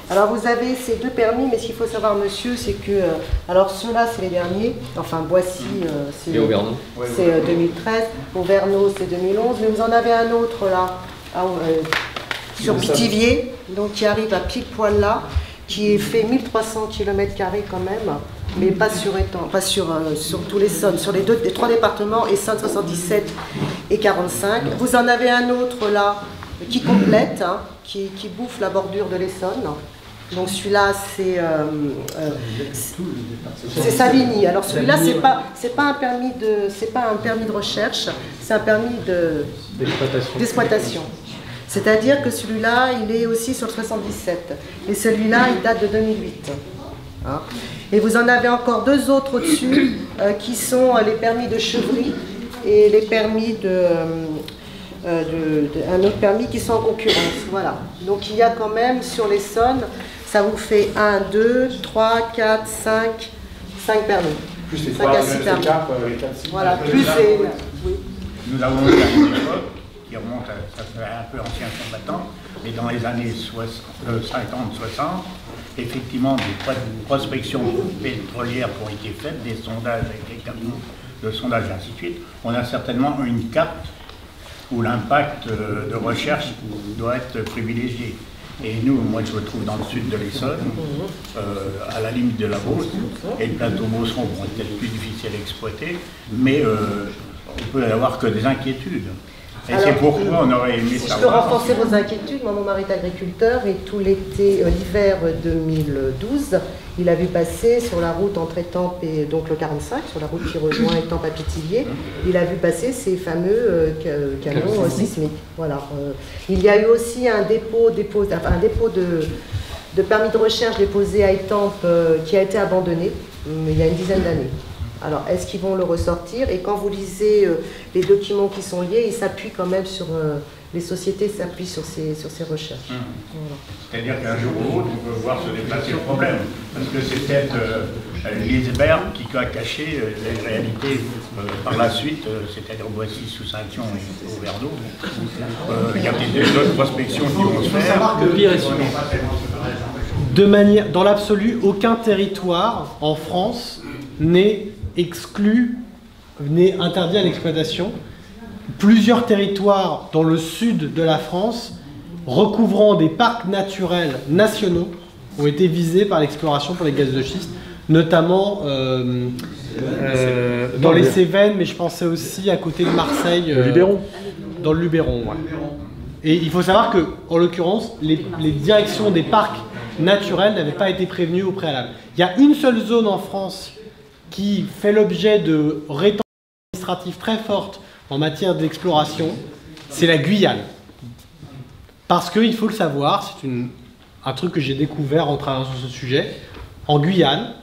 Alors vous avez ces 2 permis, mais ce qu'il faut savoir, monsieur, c'est que... alors ceux-là, c'est les derniers. Enfin, Boissy, c'est 2013. Auvergnat, c'est 2011. Mais vous en avez un autre, là, sur Pithiviers, donc qui arrive à pile poil là, qui fait 1300 km² quand même. mais pas sur tous les Essonnes, sur les 3 départements, Essonne 77 et 45. Vous en avez un autre là qui complète, hein, qui bouffe la bordure de l'Essonne. Donc celui-là, c'est Savigny. Alors celui-là, c'est pas un permis de recherche, c'est un permis d'exploitation. C'est-à-dire que celui-là, il est aussi sur le 77. Et celui-là, il date de 2008. Hein. Et vous en avez encore 2 autres au-dessus, qui sont les permis de chevrerie et les permis un autre permis qui sont en concurrence. Voilà. Donc il y a quand même sur l'Essonne, ça vous fait 1, 2, 3, 4, 5 permis. Plus les 5 à 6 permis. Voilà, plus les... Oui. Nous avons eu une époque qui remonte à, ça fait un peu ancien combattant, mais dans les années 50-60, effectivement, des prospections pétrolières qui ont été faites, des sondages avec les camions de sondage et ainsi de suite. On a certainement une carte où l'impact de recherche doit être privilégié. Et nous, moi je me trouve dans le sud de l'Essonne, à la limite de la Beauce, et le plateau Beauceron est peut-être plus difficile à exploiter, mais on peut avoir que des inquiétudes. Et c'est pourquoi on aurait aimé savoir... Je peux renforcer vos inquiétudes. Moi, mon mari est agriculteur et tout l'été, l'hiver 2012, il a vu passer sur la route entre Étampes et donc le 45, sur la route qui rejoint Étampes à Pithiviers, il a vu passer ces fameux canons sismiques. Voilà. Il y a eu aussi un dépôt de permis de recherche déposé à Étampes qui a été abandonné il y a une dizaine d'années. Alors, est-ce qu'ils vont le ressortir? Et quand vous lisez les documents qui sont liés, ils s'appuient quand même sur... les sociétés s'appuient sur ces recherches. Voilà. C'est-à-dire qu'un jour ou l'autre, on peut voir se déplacer le problème. Parce que c'est peut-être l'iceberg qui a caché les réalités par la suite, c'est-à-dire Boissy, sous Saint-Yon et Auvergne. Il y a peut-être d'autres prospections qui vont se faire. Le pire est sûr. De manière, dans l'absolu, aucun territoire en France n'est exclu, n'est interdit à l'exploitation. Plusieurs territoires dans le sud de la France, recouvrant des parcs naturels nationaux, ont été visés par l'exploration pour les gaz de schiste, notamment dans les Cévennes, mais je pensais aussi à côté de Marseille. Le Luberon. Dans le Luberon, ouais. Et il faut savoir que, en l'occurrence, les directions des parcs naturels n'avaient pas été prévenues au préalable. Il y a une seule zone en France qui fait l'objet de rétention administrative très forte en matière d'exploration, c'est la Guyane. Parce qu'il faut le savoir, c'est un truc que j'ai découvert en travaillant sur ce sujet. En Guyane,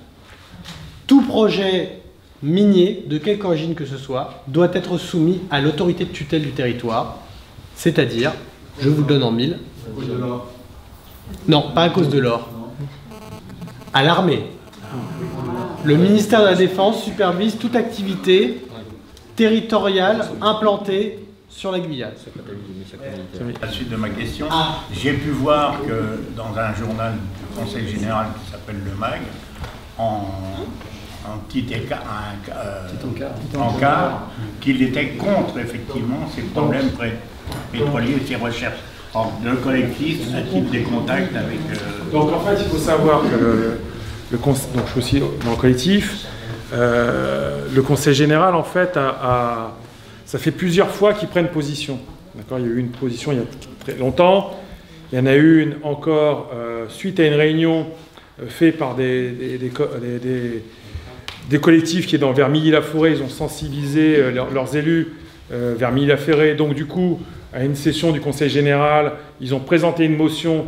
tout projet minier, de quelque origine que ce soit, doit être soumis à l'autorité de tutelle du territoire, c'est-à-dire, je vous le donne en 1000. À cause de l'or? Non, pas à cause de l'or. À l'armée. Le ministère de la Défense supervise toute activité territoriale implantée sur la Guyane. À la suite de ma question, j'ai pu voir que dans un journal du Conseil général qui s'appelle Le Mag, en petit encart, qu'il était contre effectivement ces problèmes pétroliers et ces recherches. Alors, le collectif a-t-il des contacts avec... Donc en fait, il faut savoir que donc je suis aussi dans le collectif. Le Conseil général, en fait, ça fait plusieurs fois qu'ils prennent position. Il y a eu une position il y a très longtemps. Il y en a eu une encore suite à une réunion faite par des collectifs qui est vers Milly-la-Forêt. Ils ont sensibilisé leurs élus vers Milly-la-Forêt. Donc du coup, à une session du Conseil général, ils ont présenté une motion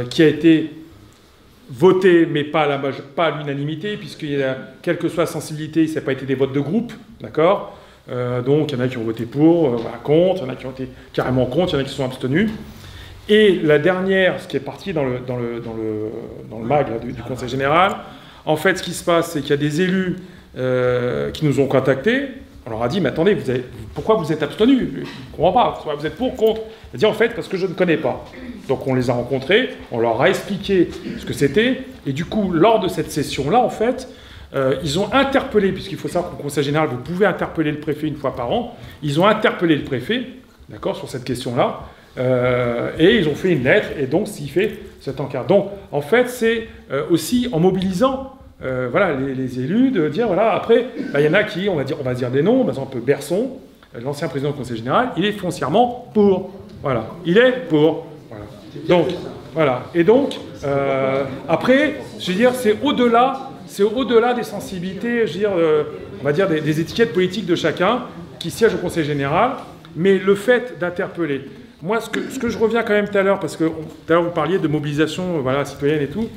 qui a été voté, mais pas à l'unanimité, puisqu'il y a, quelle que soit la sensibilité, ça n'a pas été des votes de groupe, d'accord? Donc il y en a qui ont voté pour, contre, il y en a qui ont été carrément contre, il y en a qui se sont abstenus. Et la dernière, ce qui est parti dans le mag là, du Conseil général, en fait ce qui se passe, c'est qu'il y a des élus qui nous ont contactés. On leur a dit, mais attendez, pourquoi vous êtes abstenus? Je ne comprends pas, vous êtes pour, contre? Il a dit, en fait, parce que je ne connais pas. Donc on les a rencontrés, on leur a expliqué ce que c'était, et du coup, lors de cette session-là, en fait, ils ont interpellé, puisqu'il faut savoir qu'au Conseil général, vous pouvez interpeller le préfet une fois par an, ils ont interpellé le préfet, d'accord, sur cette question-là, et ils ont fait une lettre, et donc s'il fait cet encart. Donc, en fait, c'est aussi en mobilisant voilà, les élus, de dire, voilà, après, il y en a qui, on va dire des noms, par exemple Berson, l'ancien président du Conseil général, il est foncièrement pour. Voilà, il est pour. Voilà. Donc, voilà. Et donc, après, je veux dire, c'est au-delà des sensibilités, je veux dire, on va dire des étiquettes politiques de chacun qui siège au Conseil général, mais le fait d'interpeller. Moi, ce que je reviens quand même tout à l'heure, parce que tout à l'heure vous parliez de mobilisation voilà, citoyenne et tout,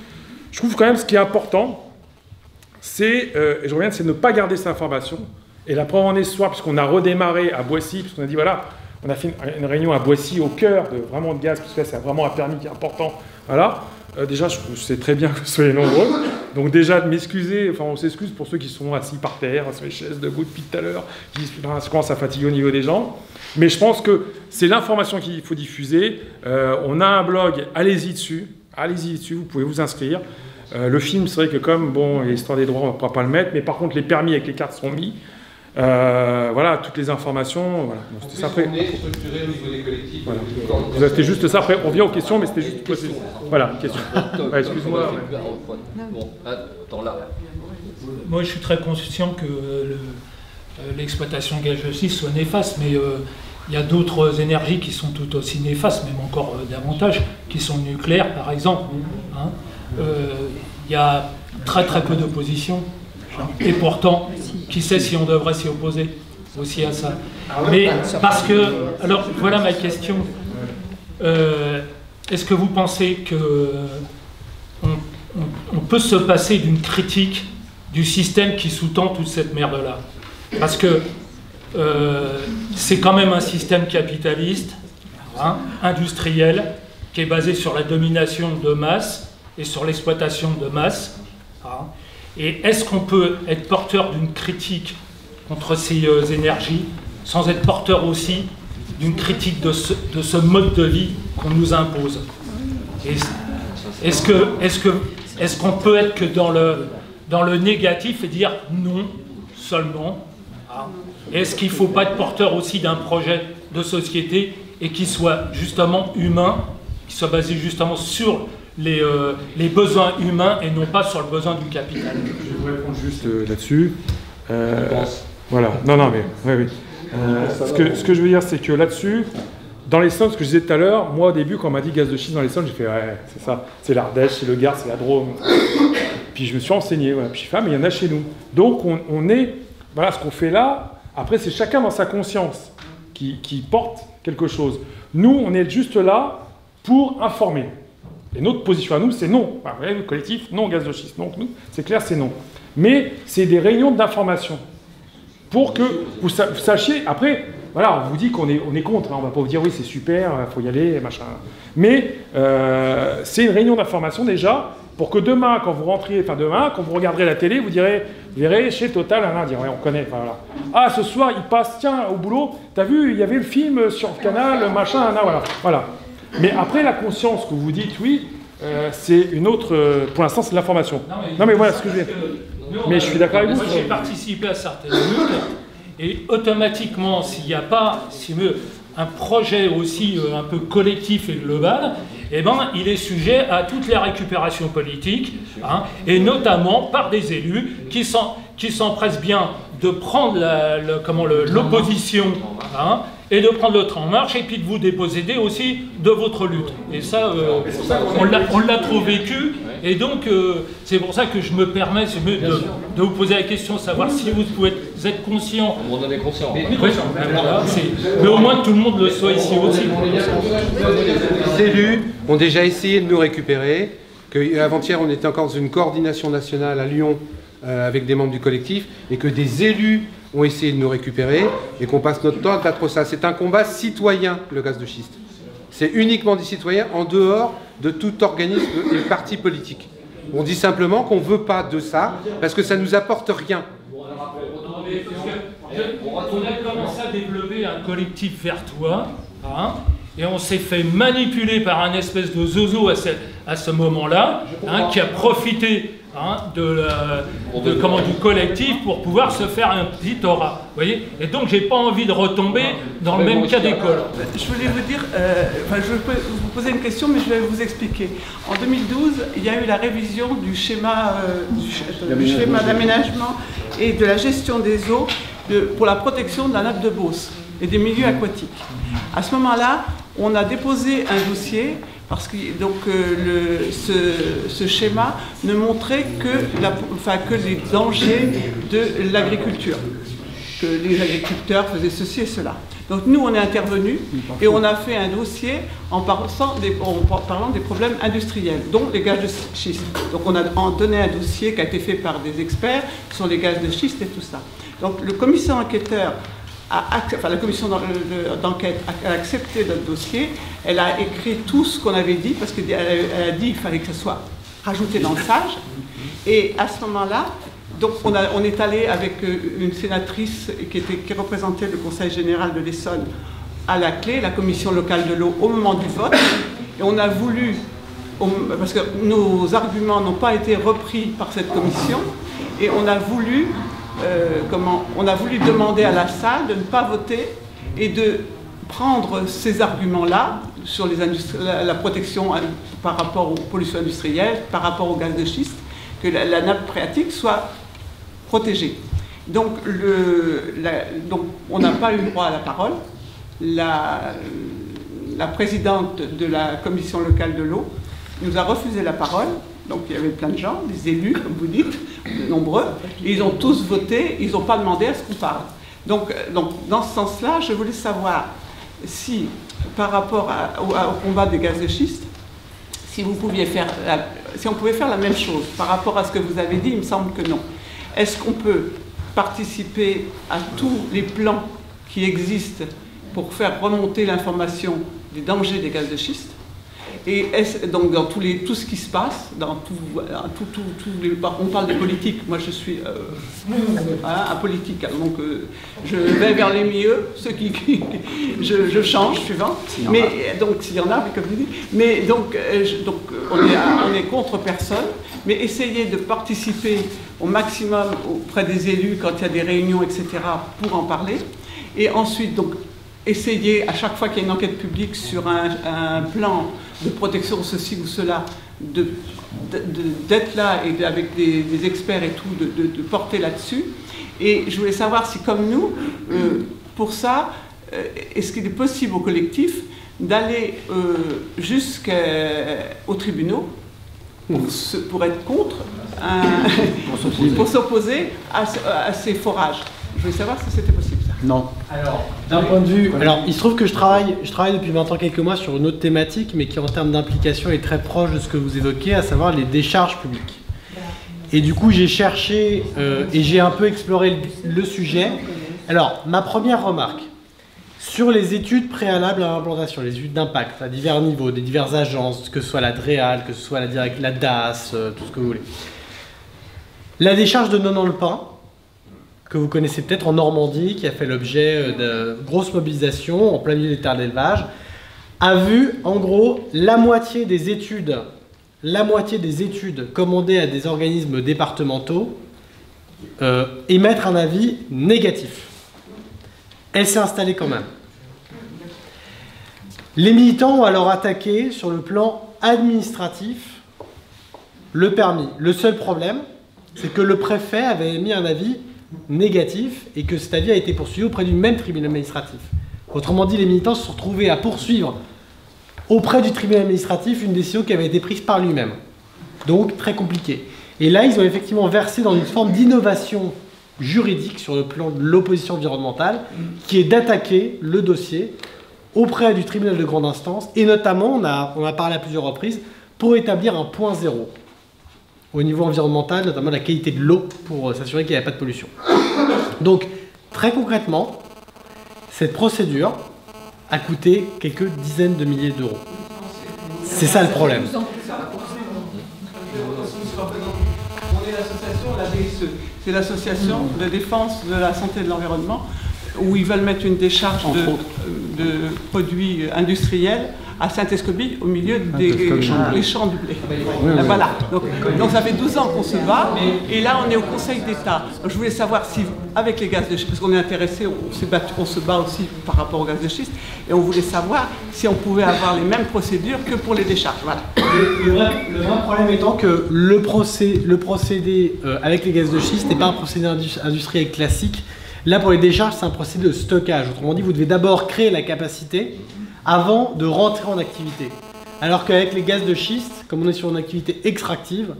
je trouve quand même ce qui est important, c'est, et je reviens, c'est de ne pas garder cette information. Et la preuve en est ce soir, puisqu'on a redémarré à Boissy, puisqu'on a dit, voilà, on a fait une réunion à Boissy au cœur vraiment de gaz, parce que là, c'est vraiment un permis qui est important. Voilà. Déjà, je sais très bien que vous soyez nombreux. Donc déjà, de m'excuser, enfin, on s'excuse pour ceux qui sont assis par terre, sur les chaises, debout depuis tout à l'heure, qui commencent à fatiguer au niveau des gens. Mais je pense que c'est l'information qu'il faut diffuser. On a un blog, allez-y dessus, vous pouvez vous inscrire. Le film, c'est vrai que comme, bon, l'histoire des droits, on ne pourra pas le mettre, mais par contre, les permis avec les cartes sont mis. Voilà, toutes les informations. Voilà. Bon, c'était ça après. On est structuré au niveau des collectifs. Voilà. C'était juste ça. Après, on vient aux questions, mais c'était juste. Voilà, question. Ouais, excuse-moi. Bon, attends là. Moi, je suis très conscient que l'exploitation gaz de schiste soit néfaste, mais il y a d'autres énergies qui sont tout aussi néfastes, même encore davantage, qui sont le nucléaire, par exemple. Hein. Il y a très peu d'opposition. Et pourtant, qui sait si on devrait s'y opposer aussi à ça. Mais parce que, alors voilà ma question, est-ce que vous pensez qu'on peut se passer d'une critique du système qui sous-tend toute cette merde-là? Parce que c'est quand même un système capitaliste, hein, industriel, qui est basé sur la domination de masse et sur l'exploitation de masse. Hein. Et est-ce qu'on peut être porteur d'une critique contre ces énergies sans être porteur aussi d'une critique de ce mode de vie qu'on nous impose? Est-ce qu'on peut être que dans le négatif et dire non seulement? Hein? Est-ce qu'il ne faut pas être porteur aussi d'un projet de société et qui soit justement humain, qui soit basé justement sur les besoins humains et non pas sur le besoin du capital? Je vais vous répondre juste là-dessus. Voilà. Non, mais oui. Ce que je veux dire, c'est que là-dessus, dans l'Essonne, ce que je disais tout à l'heure, moi au début, quand on m'a dit gaz de schiste dans l'Essonne, j'ai fait ouais, c'est ça, c'est l'Ardèche, c'est le Gard, c'est la Drôme. Puis je me suis renseigné, voilà. Puis je fais, mais il y en a chez nous. Donc on est, voilà, ce qu'on fait là, après c'est chacun dans sa conscience qui porte quelque chose. Nous, on est juste là pour informer. Et notre position à nous, c'est non. Enfin, vous voyez, le collectif, non au gaz de schiste. Donc nous, c'est clair, c'est non. Mais c'est des réunions d'information. Pour que vous sachiez, après, voilà, on vous dit qu'on est contre. Hein, on ne va pas vous dire, oui, c'est super, il faut y aller, machin. Mais c'est une réunion d'information déjà, pour que demain, quand vous rentrez, enfin demain, quand vous regarderez la télé, vous verrez chez Total, on dire, ouais, on connaît, enfin, voilà. Ah, ce soir, il passe, tiens, au boulot, t'as vu, il y avait le film sur le canal, machin, voilà. Mais après, la conscience que vous dites, oui, c'est une autre... pour l'instant, c'est de l'information. Non, mais voilà ce que je veux dire. Mais je suis d'accord avec vous. Moi, j'ai participé à certaines luttes, et automatiquement, s'il n'y a pas, un projet aussi un peu collectif et global, eh ben, il est sujet à toutes les récupérations politiques, hein, et notamment par des élus qui s'empressent bien de prendre l'opposition, hein, et de prendre le train en marche, et puis de vous déposséder aussi de votre lutte. Et ça, on l'a trop vécu, et donc c'est pour ça que je me permets de vous poser la question, savoir si vous pouvez être conscient. On en est conscient. Mais au moins que tout le monde le soit ici aussi. Les élus ont déjà essayé de nous récupérer, qu'avant-hier on était encore dans une coordination nationale à Lyon avec des membres du collectif, et que des élus ont essayé de nous récupérer, et qu'on passe notre temps à battre ça. C'est un combat citoyen, le gaz de schiste. C'est uniquement des citoyens en dehors de tout organisme et parti politique. On dit simplement qu'on ne veut pas de ça, parce que ça ne nous apporte rien. On a commencé à développer un collectif vertois, hein, et on s'est fait manipuler par un espèce de zozo à ce moment-là, hein, qui a profité hein, du collectif pour pouvoir se faire un petit aura. Vous voyez? Et donc, j'ai pas envie de retomber dans le même cas d'école. Je voulais vous dire, je peux vous poser une question, mais je vais vous expliquer. En 2012, il y a eu la révision du schéma d'aménagement et de la gestion des eaux pour la protection de la nappe de Beauce et des milieux aquatiques. À ce moment-là, on a déposé un dossier parce que donc, ce schéma ne montrait que les dangers de l'agriculture, que les agriculteurs faisaient ceci et cela. Donc nous, on est intervenus et on a fait un dossier en parlant des problèmes industriels, dont les gaz de schiste. Donc on a donné un dossier qui a été fait par des experts sur les gaz de schiste et tout ça. Donc le commission enquêteur, la commission d'enquête a accepté notre dossier. Elle a écrit tout ce qu'on avait dit, parce qu'elle a dit qu'il fallait que ça soit rajouté dans le SAGE. Et à ce moment-là, donc on est allé avec une sénatrice qui représentait le Conseil général de l'Essonne à la clé, la commission locale de l'eau, au moment du vote. Et on a voulu, parce que nos arguments n'ont pas été repris par cette commission, et on a voulu demander à la salle de ne pas voter et de prendre ces arguments-là sur la protection par rapport aux pollutions industrielles, par rapport au gaz de schiste, que la nappe phréatique soit protégée. Donc, on n'a pas eu droit à la parole. La présidente de la commission locale de l'eau nous a refusé la parole. Donc il y avait plein de gens, des élus, comme vous dites, nombreux, et ils ont tous voté, ils n'ont pas demandé à ce qu'on parle. Donc dans ce sens-là, je voulais savoir si, par rapport au combat des gaz de schiste, si on pouvait faire la même chose par rapport à ce que vous avez dit, il me semble que non. Est-ce qu'on peut participer à tous les plans qui existent pour faire remonter l'information des dangers des gaz de schiste? Et donc dans tout ce qui se passe, on parle de politique, moi je suis apolitique, donc je vais vers les milieux, je change suivant, mais donc s'il y en a, comme vous dites, mais donc on est contre personne, mais essayez de participer au maximum auprès des élus quand il y a des réunions, etc., pour en parler, et ensuite donc essayez à chaque fois qu'il y a une enquête publique sur un plan de protection, ceci ou cela, d'être là et avec des experts et tout, de porter là-dessus. Et je voulais savoir si, comme nous, pour ça, est-ce qu'il est possible au collectif d'aller jusqu'aux tribunaux pour être contre, pour s'opposer à ces forages? Je voulais savoir si c'était possible. Non. Alors, d'un point de vue... Alors, il se trouve que je travaille depuis maintenant quelques mois sur une autre thématique, mais qui en termes d'implication est très proche de ce que vous évoquez, à savoir les décharges publiques. Et du coup, j'ai cherché et j'ai un peu exploré le sujet. Alors, ma première remarque, sur les études préalables à l'implantation, les études d'impact à divers niveaux, des diverses agences, que ce soit la DREAL, que ce soit la DAS, tout ce que vous voulez. La décharge de Nonant-le-Pin, que vous connaissez peut-être en Normandie, qui a fait l'objet de grosses mobilisations en plein milieu des terres d'élevage, a vu en gros la moitié des études commandées à des organismes départementaux émettre un avis négatif. Elle s'est installée quand même. Les militants ont alors attaqué sur le plan administratif le permis. Le seul problème, c'est que le préfet avait émis un avis négatif et que cet avis a été poursuivi auprès du même tribunal administratif. Autrement dit, les militants se sont retrouvés à poursuivre auprès du tribunal administratif une décision qui avait été prise par lui-même. Donc très compliqué. Et là, ils ont effectivement versé dans une forme d'innovation juridique sur le plan de l'opposition environnementale, qui est d'attaquer le dossier auprès du tribunal de grande instance, et notamment, on a parlé à plusieurs reprises, pour établir un point zéro au niveau environnemental, notamment la qualité de l'eau, pour s'assurer qu'il n'y avait pas de pollution. Donc, très concrètement, cette procédure a coûté quelques dizaines de milliers d'euros. C'est ça le problème. On est l'association, la DSE, c'est l'association de défense de la santé et de l'environnement, où ils veulent mettre une décharge de produits industriels à Saint-Escoby, au milieu des champs du blé. Voilà. Donc ça fait 12 ans qu'on se bat, et là on est au Conseil d'État. Je voulais savoir si, avec les gaz de schiste, parce qu'on est intéressé, on se bat aussi par rapport aux gaz de schiste, et on voulait savoir si on pouvait avoir les mêmes procédures que pour les décharges. Voilà. Le vrai problème étant que le procédé avec les gaz de schiste n'est pas un procédé industriel classique. Là, pour les décharges, c'est un procédé de stockage. Autrement dit, vous devez d'abord créer la capacité avant de rentrer en activité. Alors qu'avec les gaz de schiste, comme on est sur une activité extractive,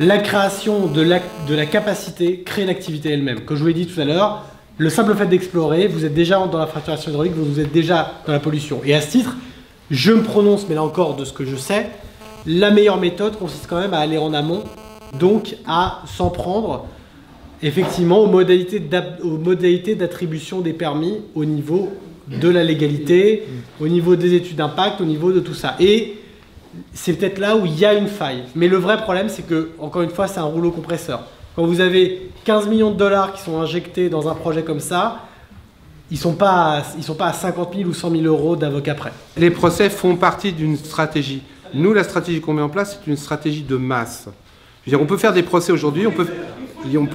la création de la capacité crée l'activité elle-même. Comme je vous l'ai dit tout à l'heure, le simple fait d'explorer, vous êtes déjà dans la fracturation hydraulique, vous êtes déjà dans la pollution. Et à ce titre, je me prononce, mais là encore de ce que je sais, la meilleure méthode consiste quand même à aller en amont, donc à s'en prendre effectivement aux modalités d'attribution des permis au niveau de la légalité, au niveau des études d'impact, au niveau de tout ça. Et c'est peut-être là où il y a une faille. Mais le vrai problème, c'est que, encore une fois, c'est un rouleau compresseur. Quand vous avez 15 millions de dollars qui sont injectés dans un projet comme ça, ils sont pas à 50 000 ou 100 000 euros d'avocat près. Les procès font partie d'une stratégie. Nous, la stratégie qu'on met en place, c'est une stratégie de masse. Je veux dire, on peut faire des procès aujourd'hui,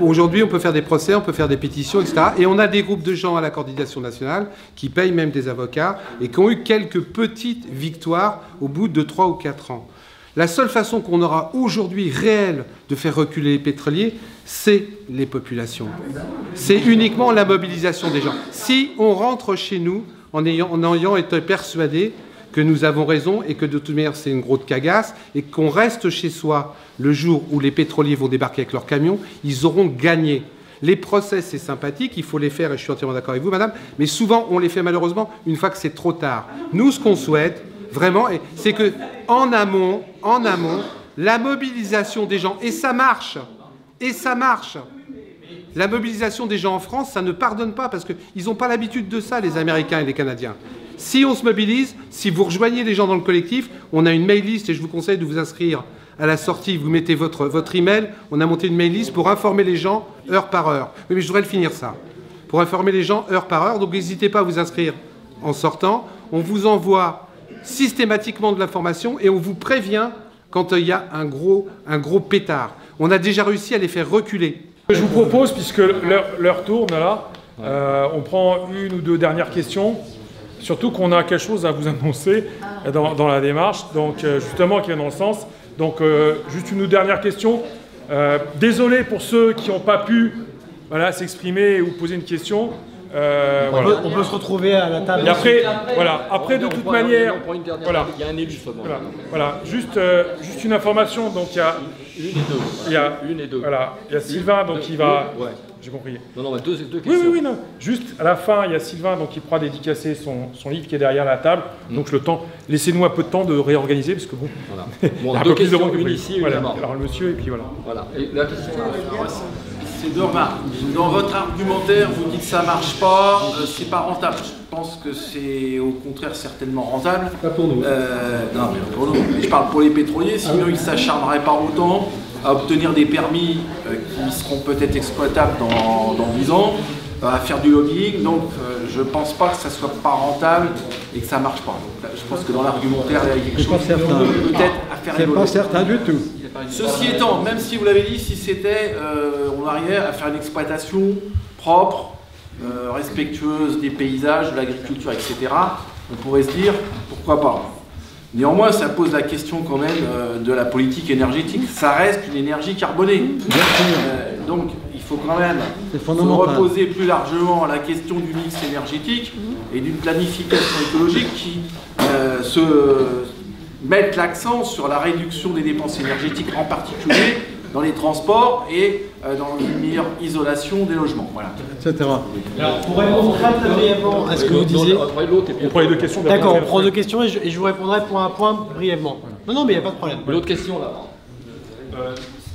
Aujourd'hui, on peut faire des procès, on peut faire des pétitions, etc. Et on a des groupes de gens à la coordination nationale qui payent même des avocats et qui ont eu quelques petites victoires au bout de 3 ou 4 ans. La seule façon qu'on aura aujourd'hui réelle de faire reculer les pétroliers, c'est les populations. C'est uniquement la mobilisation des gens. Si on rentre chez nous en ayant été persuadé que nous avons raison et que de toute manière c'est une grosse cagasse et qu'on reste chez soi le jour où les pétroliers vont débarquer avec leurs camions, ils auront gagné. Les procès, c'est sympathique, il faut les faire et je suis entièrement d'accord avec vous, madame, mais souvent on les fait malheureusement une fois que c'est trop tard. Nous, ce qu'on souhaite, vraiment, c'est que en amont, la mobilisation des gens, et ça marche, la mobilisation des gens en France, ça ne pardonne pas parce qu'ils n'ont pas l'habitude de ça, les Américains et les Canadiens. Si on se mobilise, si vous rejoignez les gens dans le collectif, on a une mail list et je vous conseille de vous inscrire à la sortie, vous mettez votre email, on a monté une mail list pour informer les gens heure par heure. Oui, mais je voudrais le finir ça. Pour informer les gens heure par heure, donc n'hésitez pas à vous inscrire en sortant. On vous envoie systématiquement de l'information et on vous prévient quand il y a un gros pétard. On a déjà réussi à les faire reculer. Je vous propose, puisque l'heure tourne là, on prend une ou deux dernières questions. Surtout qu'on a quelque chose à vous annoncer dans la démarche, donc justement qui est dans le sens. Donc juste une dernière question. Désolé pour ceux qui n'ont pas pu s'exprimer ou poser une question. Voilà. On peut se retrouver à la table. Et après, après de toute manière, il y a un élu. Voilà, juste une information. Donc il y a Sylvain donc qui va. J'ai compris. Non, deux questions. Oui, non. Juste à la fin, il y a Sylvain donc, qui pourra dédicacer son livre qui est derrière la table. Donc le temps, laissez-nous un peu de temps de réorganiser parce que bon. Voilà. Il y a un peu plus de monde que prévu. Ici, voilà. Alors le monsieur et puis voilà. Voilà. Et la question. C'est deux remarques. Dans votre argumentaire, vous dites que ça marche pas, c'est pas rentable. Je pense que c'est au contraire certainement rentable. Pas pour nous. Non, mais pour nous. Mais je parle pour les pétroliers, sinon ils ne s'acharneraient pas autant à obtenir des permis qui seront peut-être exploitables dans 10 ans, à faire du lobbying. Donc je ne pense pas que ça soit pas rentable et que ça ne marche pas. Donc, je pense que dans l'argumentaire, il y a quelque chose peut-être à faire évoluer. C'est pas certain du tout. Ceci étant, même si vous l'avez dit, si c'était, on arrivait à faire une exploitation propre, respectueuse des paysages, de l'agriculture, etc., on pourrait se dire, pourquoi pas. Néanmoins, ça pose la question quand même de la politique énergétique. Ça reste une énergie carbonée. Donc, il faut quand même se reposer plus largement la question du mix énergétique et d'une planification écologique qui mettent l'accent sur la réduction des dépenses énergétiques, en particulier dans les transports et dans une meilleure isolation des logements. Voilà. Etc. Alors, pour répondre très brièvement à ce que vous disiez... On prend les deux questions. D'accord, on prend deux questions et je vous répondrai point à point brièvement. Non, mais il n'y a pas de problème. L'autre question, là.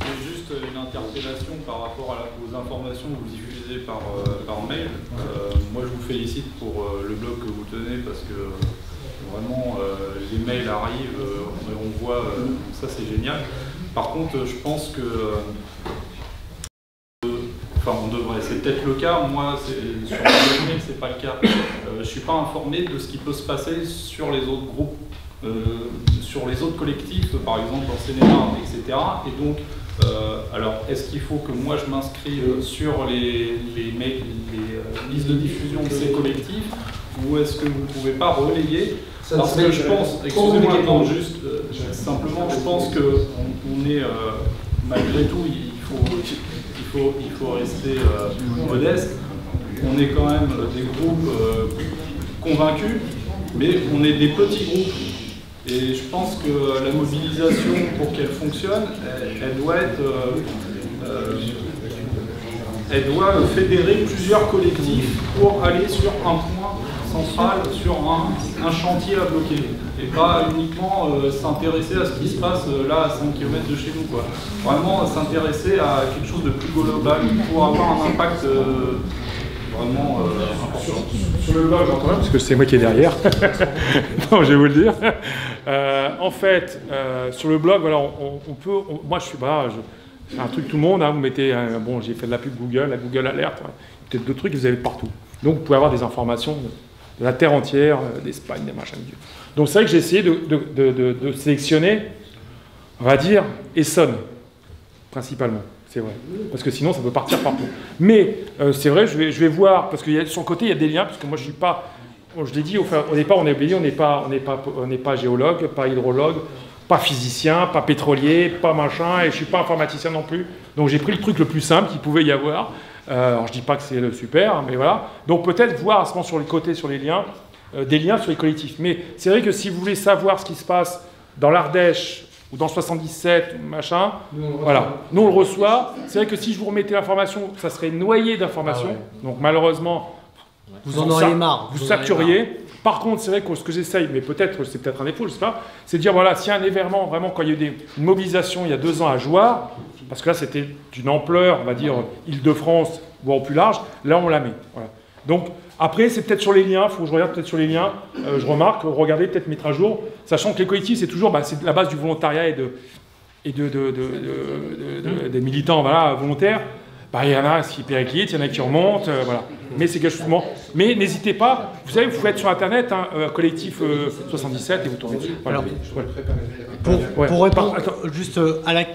C'est juste une interpellation par rapport aux informations que vous diffusez par mail. Moi, je vous félicite pour le blog que vous tenez parce que vraiment, les mails arrivent, on voit, ça c'est génial. Par contre, je pense que on devrait essayer de peut-être le cas. Moi, sur le domaine, c'est pas le cas. Je suis pas informé de ce qui peut se passer sur les autres groupes, sur les autres collectifs, par exemple dans Sénégal, etc. Et donc, alors, est-ce qu'il faut que moi je m'inscrive sur les listes de diffusion de ces collectifs, ou est-ce que vous ne pouvez pas relayer? Parce que je pense, excusez-moi, non, juste simplement, je pense qu'on est, malgré tout, il faut rester modeste. On est quand même des groupes convaincus, mais on est des petits groupes. Et je pense que la mobilisation, pour qu'elle fonctionne, elle doit fédérer plusieurs collectifs pour aller sur un point central, sur un chantier à bloquer. Et pas uniquement s'intéresser à ce qui se passe là à 5 km de chez nous, quoi. Vraiment s'intéresser à quelque chose de plus global pour avoir un impact vraiment important. Sur le blog, j'entends rien parce que c'est moi qui est derrière. Non, je vais vous le dire. En fait, sur le blog, voilà, on peut. Moi, je suis pas. C'est un truc tout le monde. Hein, vous mettez. Bon, j'ai fait de la pub Google, la Google Alert. Ouais, peut-être d'autres trucs que vous avez partout. Donc, vous pouvez avoir des informations de la terre entière, d'Espagne, des machins de Dieu. Donc, c'est vrai que j'ai essayé de sélectionner, on va dire, Essonne, principalement. C'est vrai. Parce que sinon, ça peut partir partout. Mais c'est vrai, je vais voir, parce que sur le côté, il y a des liens, parce que moi, je ne suis pas... Je l'ai dit, au départ, on n'est pas géologue, pas hydrologue, pas physicien, pas pétrolier, pas machin, et je ne suis pas informaticien non plus. Donc, j'ai pris le truc le plus simple qu'il pouvait y avoir. Alors, je ne dis pas que c'est le super, mais voilà. Donc, peut-être voir à ce moment sur le côté, sur les liens, des liens sur les collectifs. Mais c'est vrai que si vous voulez savoir ce qui se passe dans l'Ardèche, ou dans 77, machin, voilà. Nous, on le reçoit. C'est vrai que si je vous remettais l'information, ça serait noyé d'informations. Ah ouais. Donc, malheureusement, vous en auriez marre. Vous saturiez. Par contre, c'est vrai que ce que j'essaye, mais c'est peut-être un défaut, je sais pas, c'est de dire, voilà, s'il y a un événement, vraiment, quand il y a eu une mobilisation il y a 2 ans à Jouarre, parce que là, c'était d'une ampleur, on va dire, Île-de-France, voire plus large, là, on la met. Voilà. Donc, après, c'est peut-être sur les liens, il faut que je regarde peut-être sur les liens, je remarque, regardez, peut-être mettre à jour, sachant que les collectifs, c'est toujours c'est la base du volontariat et des militants voilà, volontaires. Il y en a qui périclitent, il y en a qui remontent, voilà. Mais c'est quelque chose. Mais n'hésitez pas, vous savez, vous faites sur Internet, collectif 77, et vous tombez dessus. Voilà. Alors, pour répondre juste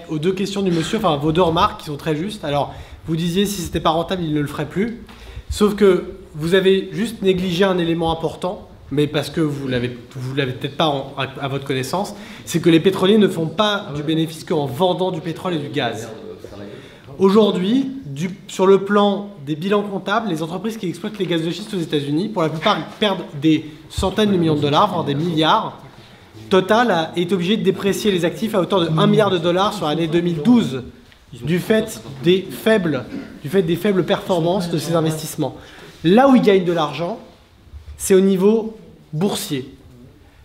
aux 2 questions du monsieur, enfin vos 2 remarques qui sont très justes. Alors, vous disiez si c'était pas rentable, il ne le ferait plus. Sauf que vous avez juste négligé un élément important, mais parce que vous l'avez peut-être pas à votre connaissance, c'est que les pétroliers ne font pas du bénéfice qu'en vendant du pétrole et du gaz. Aujourd'hui, sur le plan des bilans comptables, les entreprises qui exploitent les gaz de schiste aux États-Unis, pour la plupart, ils perdent des centaines de millions de dollars, voire des milliards. Total est obligé de déprécier les actifs à hauteur de 1 milliard de dollars sur l'année 2012. Du fait des faibles performances de ces investissements. Là où ils gagnent de l'argent, c'est au niveau boursier.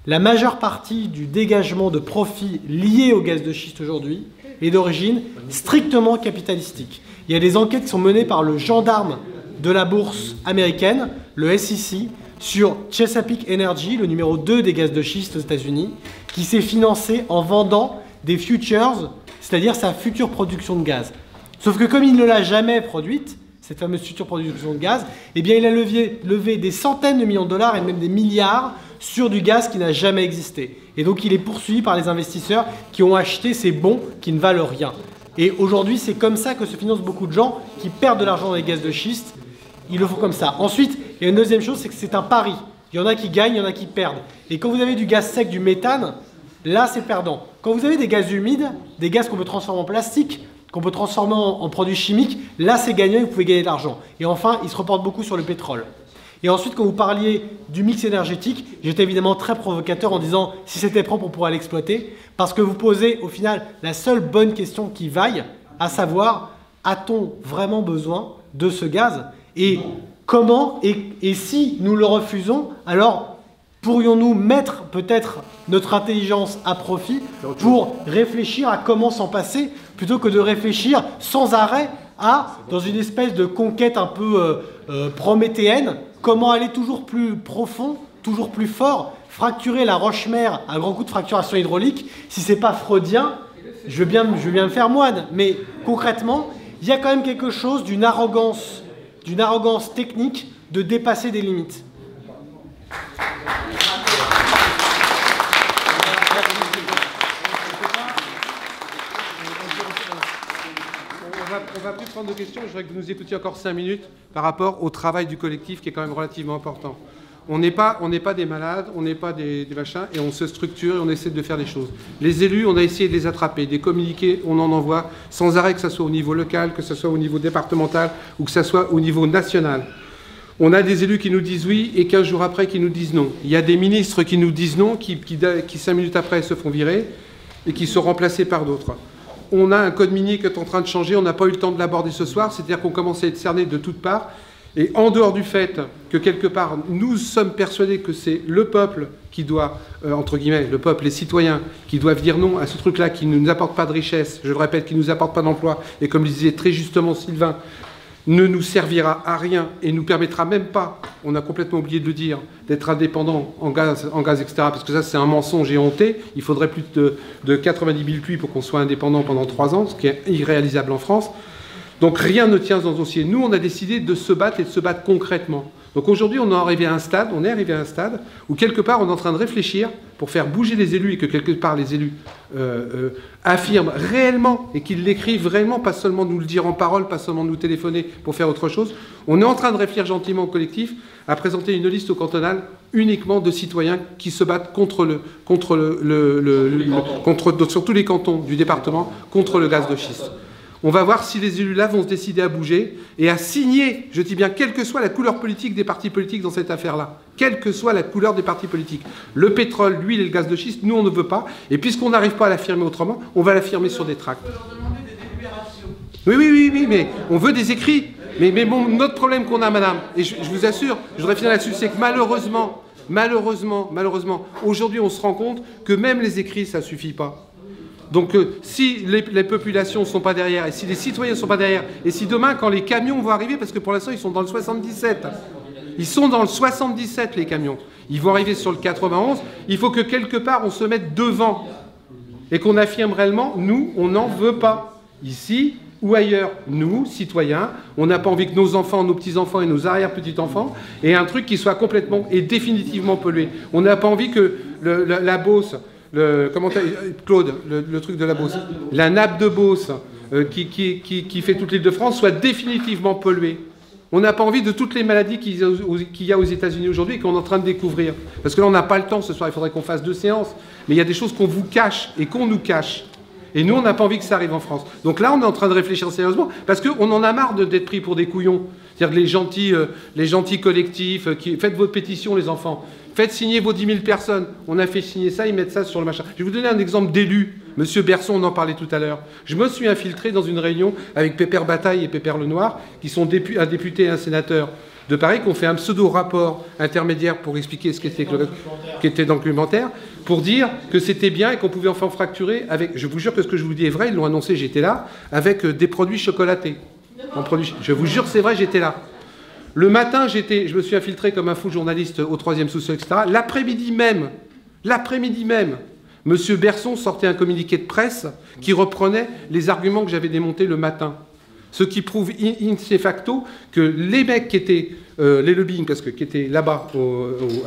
La majeure partie du dégagement de profits liés au gaz de schiste aujourd'hui est d'origine strictement capitalistique. Il y a des enquêtes qui sont menées par le gendarme de la bourse américaine, le SEC, sur Chesapeake Energy, le numéro 2 des gaz de schiste aux États-Unis, qui s'est financé en vendant des futures, c'est-à-dire sa future production de gaz. Sauf que comme il ne l'a jamais produite, cette fameuse future production de gaz, eh bien il a levé des centaines de millions de dollars et même des milliards sur du gaz qui n'a jamais existé. Et donc il est poursuivi par les investisseurs qui ont acheté ces bons qui ne valent rien. Et aujourd'hui, c'est comme ça que se financent beaucoup de gens qui perdent de l'argent dans les gaz de schiste. Ils le font comme ça. Ensuite, il y a une deuxième chose, c'est que c'est un pari. Il y en a qui gagnent, il y en a qui perdent. Et quand vous avez du gaz sec, du méthane, là c'est perdant. Quand vous avez des gaz humides, des gaz qu'on peut transformer en plastique, qu'on peut transformer en produits chimiques, là c'est gagnant et vous pouvez gagner de l'argent. Et enfin, il se reporte beaucoup sur le pétrole. Et ensuite, quand vous parliez du mix énergétique, j'étais évidemment très provocateur en disant si c'était propre, on pourrait l'exploiter. Parce que vous posez au final la seule bonne question qui vaille, à savoir, a-t-on vraiment besoin de ce gaz? Et comment, et si nous le refusons, alors pourrions-nous mettre peut-être notre intelligence à profit pour réfléchir à comment s'en passer, plutôt que de réfléchir sans arrêt à, dans une espèce de conquête un peu prométhéenne, comment aller toujours plus profond, toujours plus fort, fracturer la roche-mère à grands coups de fracturation hydraulique. Si c'est pas freudien, je veux bien me faire moine, mais concrètement, il y a quand même quelque chose d'une arrogance d'une arrogance technique de dépasser des limites. On va plus prendre de questions. Je voudrais que vous nous écoutiez encore 5 minutes par rapport au travail du collectif qui est quand même relativement important. On n'est pas des malades, on n'est pas des machins, et on se structure et on essaie de faire des choses. Les élus, on a essayé de les attraper, des communiqués, on en envoie sans arrêt, que ce soit au niveau local, que ce soit au niveau départemental ou que ce soit au niveau national. On a des élus qui nous disent oui et 15 jours après qui nous disent non. Il y a des ministres qui nous disent non, qui 5 minutes après se font virer et qui sont remplacés par d'autres. On a un code minier qui est en train de changer, on n'a pas eu le temps de l'aborder ce soir, c'est-à-dire qu'on commence à être cerné de toutes parts. Et en dehors du fait que, quelque part, nous sommes persuadés que c'est le peuple qui doit, entre guillemets, le peuple, les citoyens, qui doivent dire non à ce truc-là qui ne nous apporte pas de richesse, je le répète, qui ne nous apporte pas d'emploi, et comme le disait très justement Sylvain, ne nous servira à rien et ne nous permettra même pas, on a complètement oublié de le dire, d'être indépendant en gaz, etc. Parce que ça, c'est un mensonge et honté. Il faudrait plus de 90 000 pluies pour qu'on soit indépendant pendant 3 ans, ce qui est irréalisable en France. Donc rien ne tient dans ce dossier. Nous, on a décidé de se battre et de se battre concrètement. Donc aujourd'hui, on est arrivé à un stade où quelque part, on est en train de réfléchir pour faire bouger les élus et que quelque part les élus affirment réellement et qu'ils l'écrivent réellement, pas seulement nous le dire en parole, pas seulement nous téléphoner pour faire autre chose. On est en train de réfléchir gentiment au collectif à présenter une liste au cantonal uniquement de citoyens qui se battent sur tous les cantons du département contre le gaz de schiste. On va voir si les élus-là vont se décider à bouger et à signer, je dis bien, quelle que soit la couleur politique des partis politiques dans cette affaire-là. Quelle que soit la couleur des partis politiques. Le pétrole, l'huile et le gaz de schiste, nous, on ne veut pas. Et puisqu'on n'arrive pas à l'affirmer autrement, on va l'affirmer sur des tracts. Oui, mais on veut des écrits. Mais bon, notre problème qu'on a, madame, et je vous assure, je voudrais finir là-dessus, c'est que malheureusement, aujourd'hui, on se rend compte que même les écrits, ça ne suffit pas. Donc si les populations ne sont pas derrière, et si les citoyens ne sont pas derrière, et si demain, quand les camions vont arriver, parce que pour l'instant, ils sont dans le 77, ils sont dans le 77, les camions, ils vont arriver sur le 91, il faut que quelque part, on se mette devant, et qu'on affirme réellement, nous, on n'en veut pas, ici ou ailleurs. Nous, citoyens, on n'a pas envie que nos enfants, nos petits-enfants et nos arrière-petits-enfants aient un truc qui soit complètement et définitivement pollué. On n'a pas envie que la Beauce... Claude, le truc de la Beauce, la nappe de Beauce qui fait toute l'Île-de-France soit définitivement polluée. On n'a pas envie de toutes les maladies qu'il y a aux États-Unis aujourd'hui et qu'on est en train de découvrir. Parce que là, on n'a pas le temps ce soir, il faudrait qu'on fasse 2 séances. Mais il y a des choses qu'on vous cache et qu'on nous cache. Et nous, on n'a pas envie que ça arrive en France. Donc là, on est en train de réfléchir sérieusement, parce qu'on en a marre d'être pris pour des couillons. C'est-à-dire les gentils collectifs, faites votre pétition, les enfants. Faites signer vos 10 000 personnes. On a fait signer ça, ils mettent ça sur le machin. Je vais vous donner un exemple d'élu. Monsieur Berson, on en parlait tout à l'heure. Je me suis infiltré dans une réunion avec Pépère Bataille et Pépère Lenoir, qui sont un député et un sénateur de Paris, qui ont fait un pseudo-rapport intermédiaire pour expliquer ce qui était documentaire, pour dire que c'était bien et qu'on pouvait enfin fracturer avec, je vous jure que ce que je vous dis est vrai, ils l'ont annoncé, j'étais là, avec des produits chocolatés. Je vous jure, c'est vrai, j'étais là. Le matin, je me suis infiltré comme un fou journaliste au 3e sous-sol, etc. L'après-midi même, M. Berson sortait un communiqué de presse qui reprenait les arguments que j'avais démontés le matin. Ce qui prouve in facto que les mecs qui étaient, les lobbying, qui étaient là-bas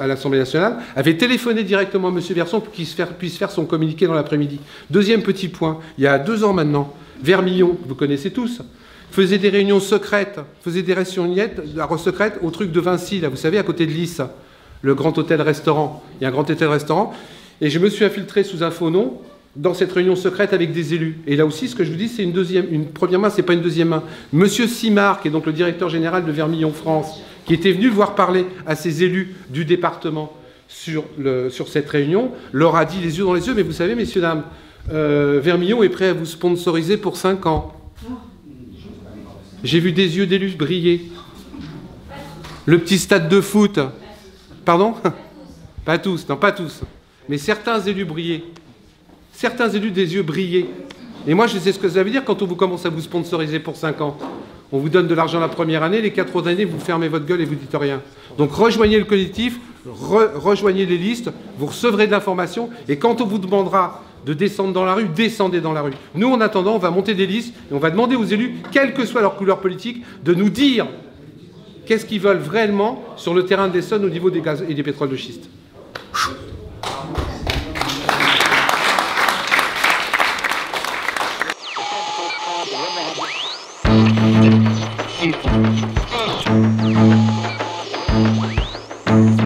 à l'Assemblée nationale, avaient téléphoné directement à M. Berson pour qu'il puisse faire son communiqué dans l'après-midi. Deuxième petit point, il y a 2 ans maintenant, Vermillon, vous connaissez tous, faisait des réunions secrètes, faisait des réunions secrètes au truc de Vinci, là, vous savez, à côté de Lys, le grand hôtel-restaurant. Il y a un grand hôtel-restaurant. Et je me suis infiltré sous un faux nom dans cette réunion secrète avec des élus. Et là aussi, ce que je vous dis, c'est une première main, c'est pas une deuxième main. Monsieur Simard, qui est donc le directeur général de Vermillon France, qui était venu voir parler à ces élus du département sur cette réunion, leur a dit les yeux dans les yeux, mais vous savez, messieurs, dames, Vermillon est prêt à vous sponsoriser pour 5 ans. J'ai vu des yeux d'élus briller. Le petit stade de foot. Pardon? Pas tous, non, pas tous. Mais certains élus brillaient. Certains élus des yeux brillaient. Et moi, je sais ce que ça veut dire quand on vous commence à vous sponsoriser pour 5 ans. On vous donne de l'argent la première année, les 4 autres années, vous fermez votre gueule et vous dites rien. Donc rejoignez le collectif, rejoignez les listes, vous recevrez de l'information, et quand on vous demandera de descendre dans la rue, descendez dans la rue. Nous, en attendant, on va monter des listes, et on va demander aux élus, quelle que soit leur couleur politique, de nous dire qu'est-ce qu'ils veulent vraiment sur le terrain d'Essonne au niveau des gaz et des pétroles de schiste. Thank you.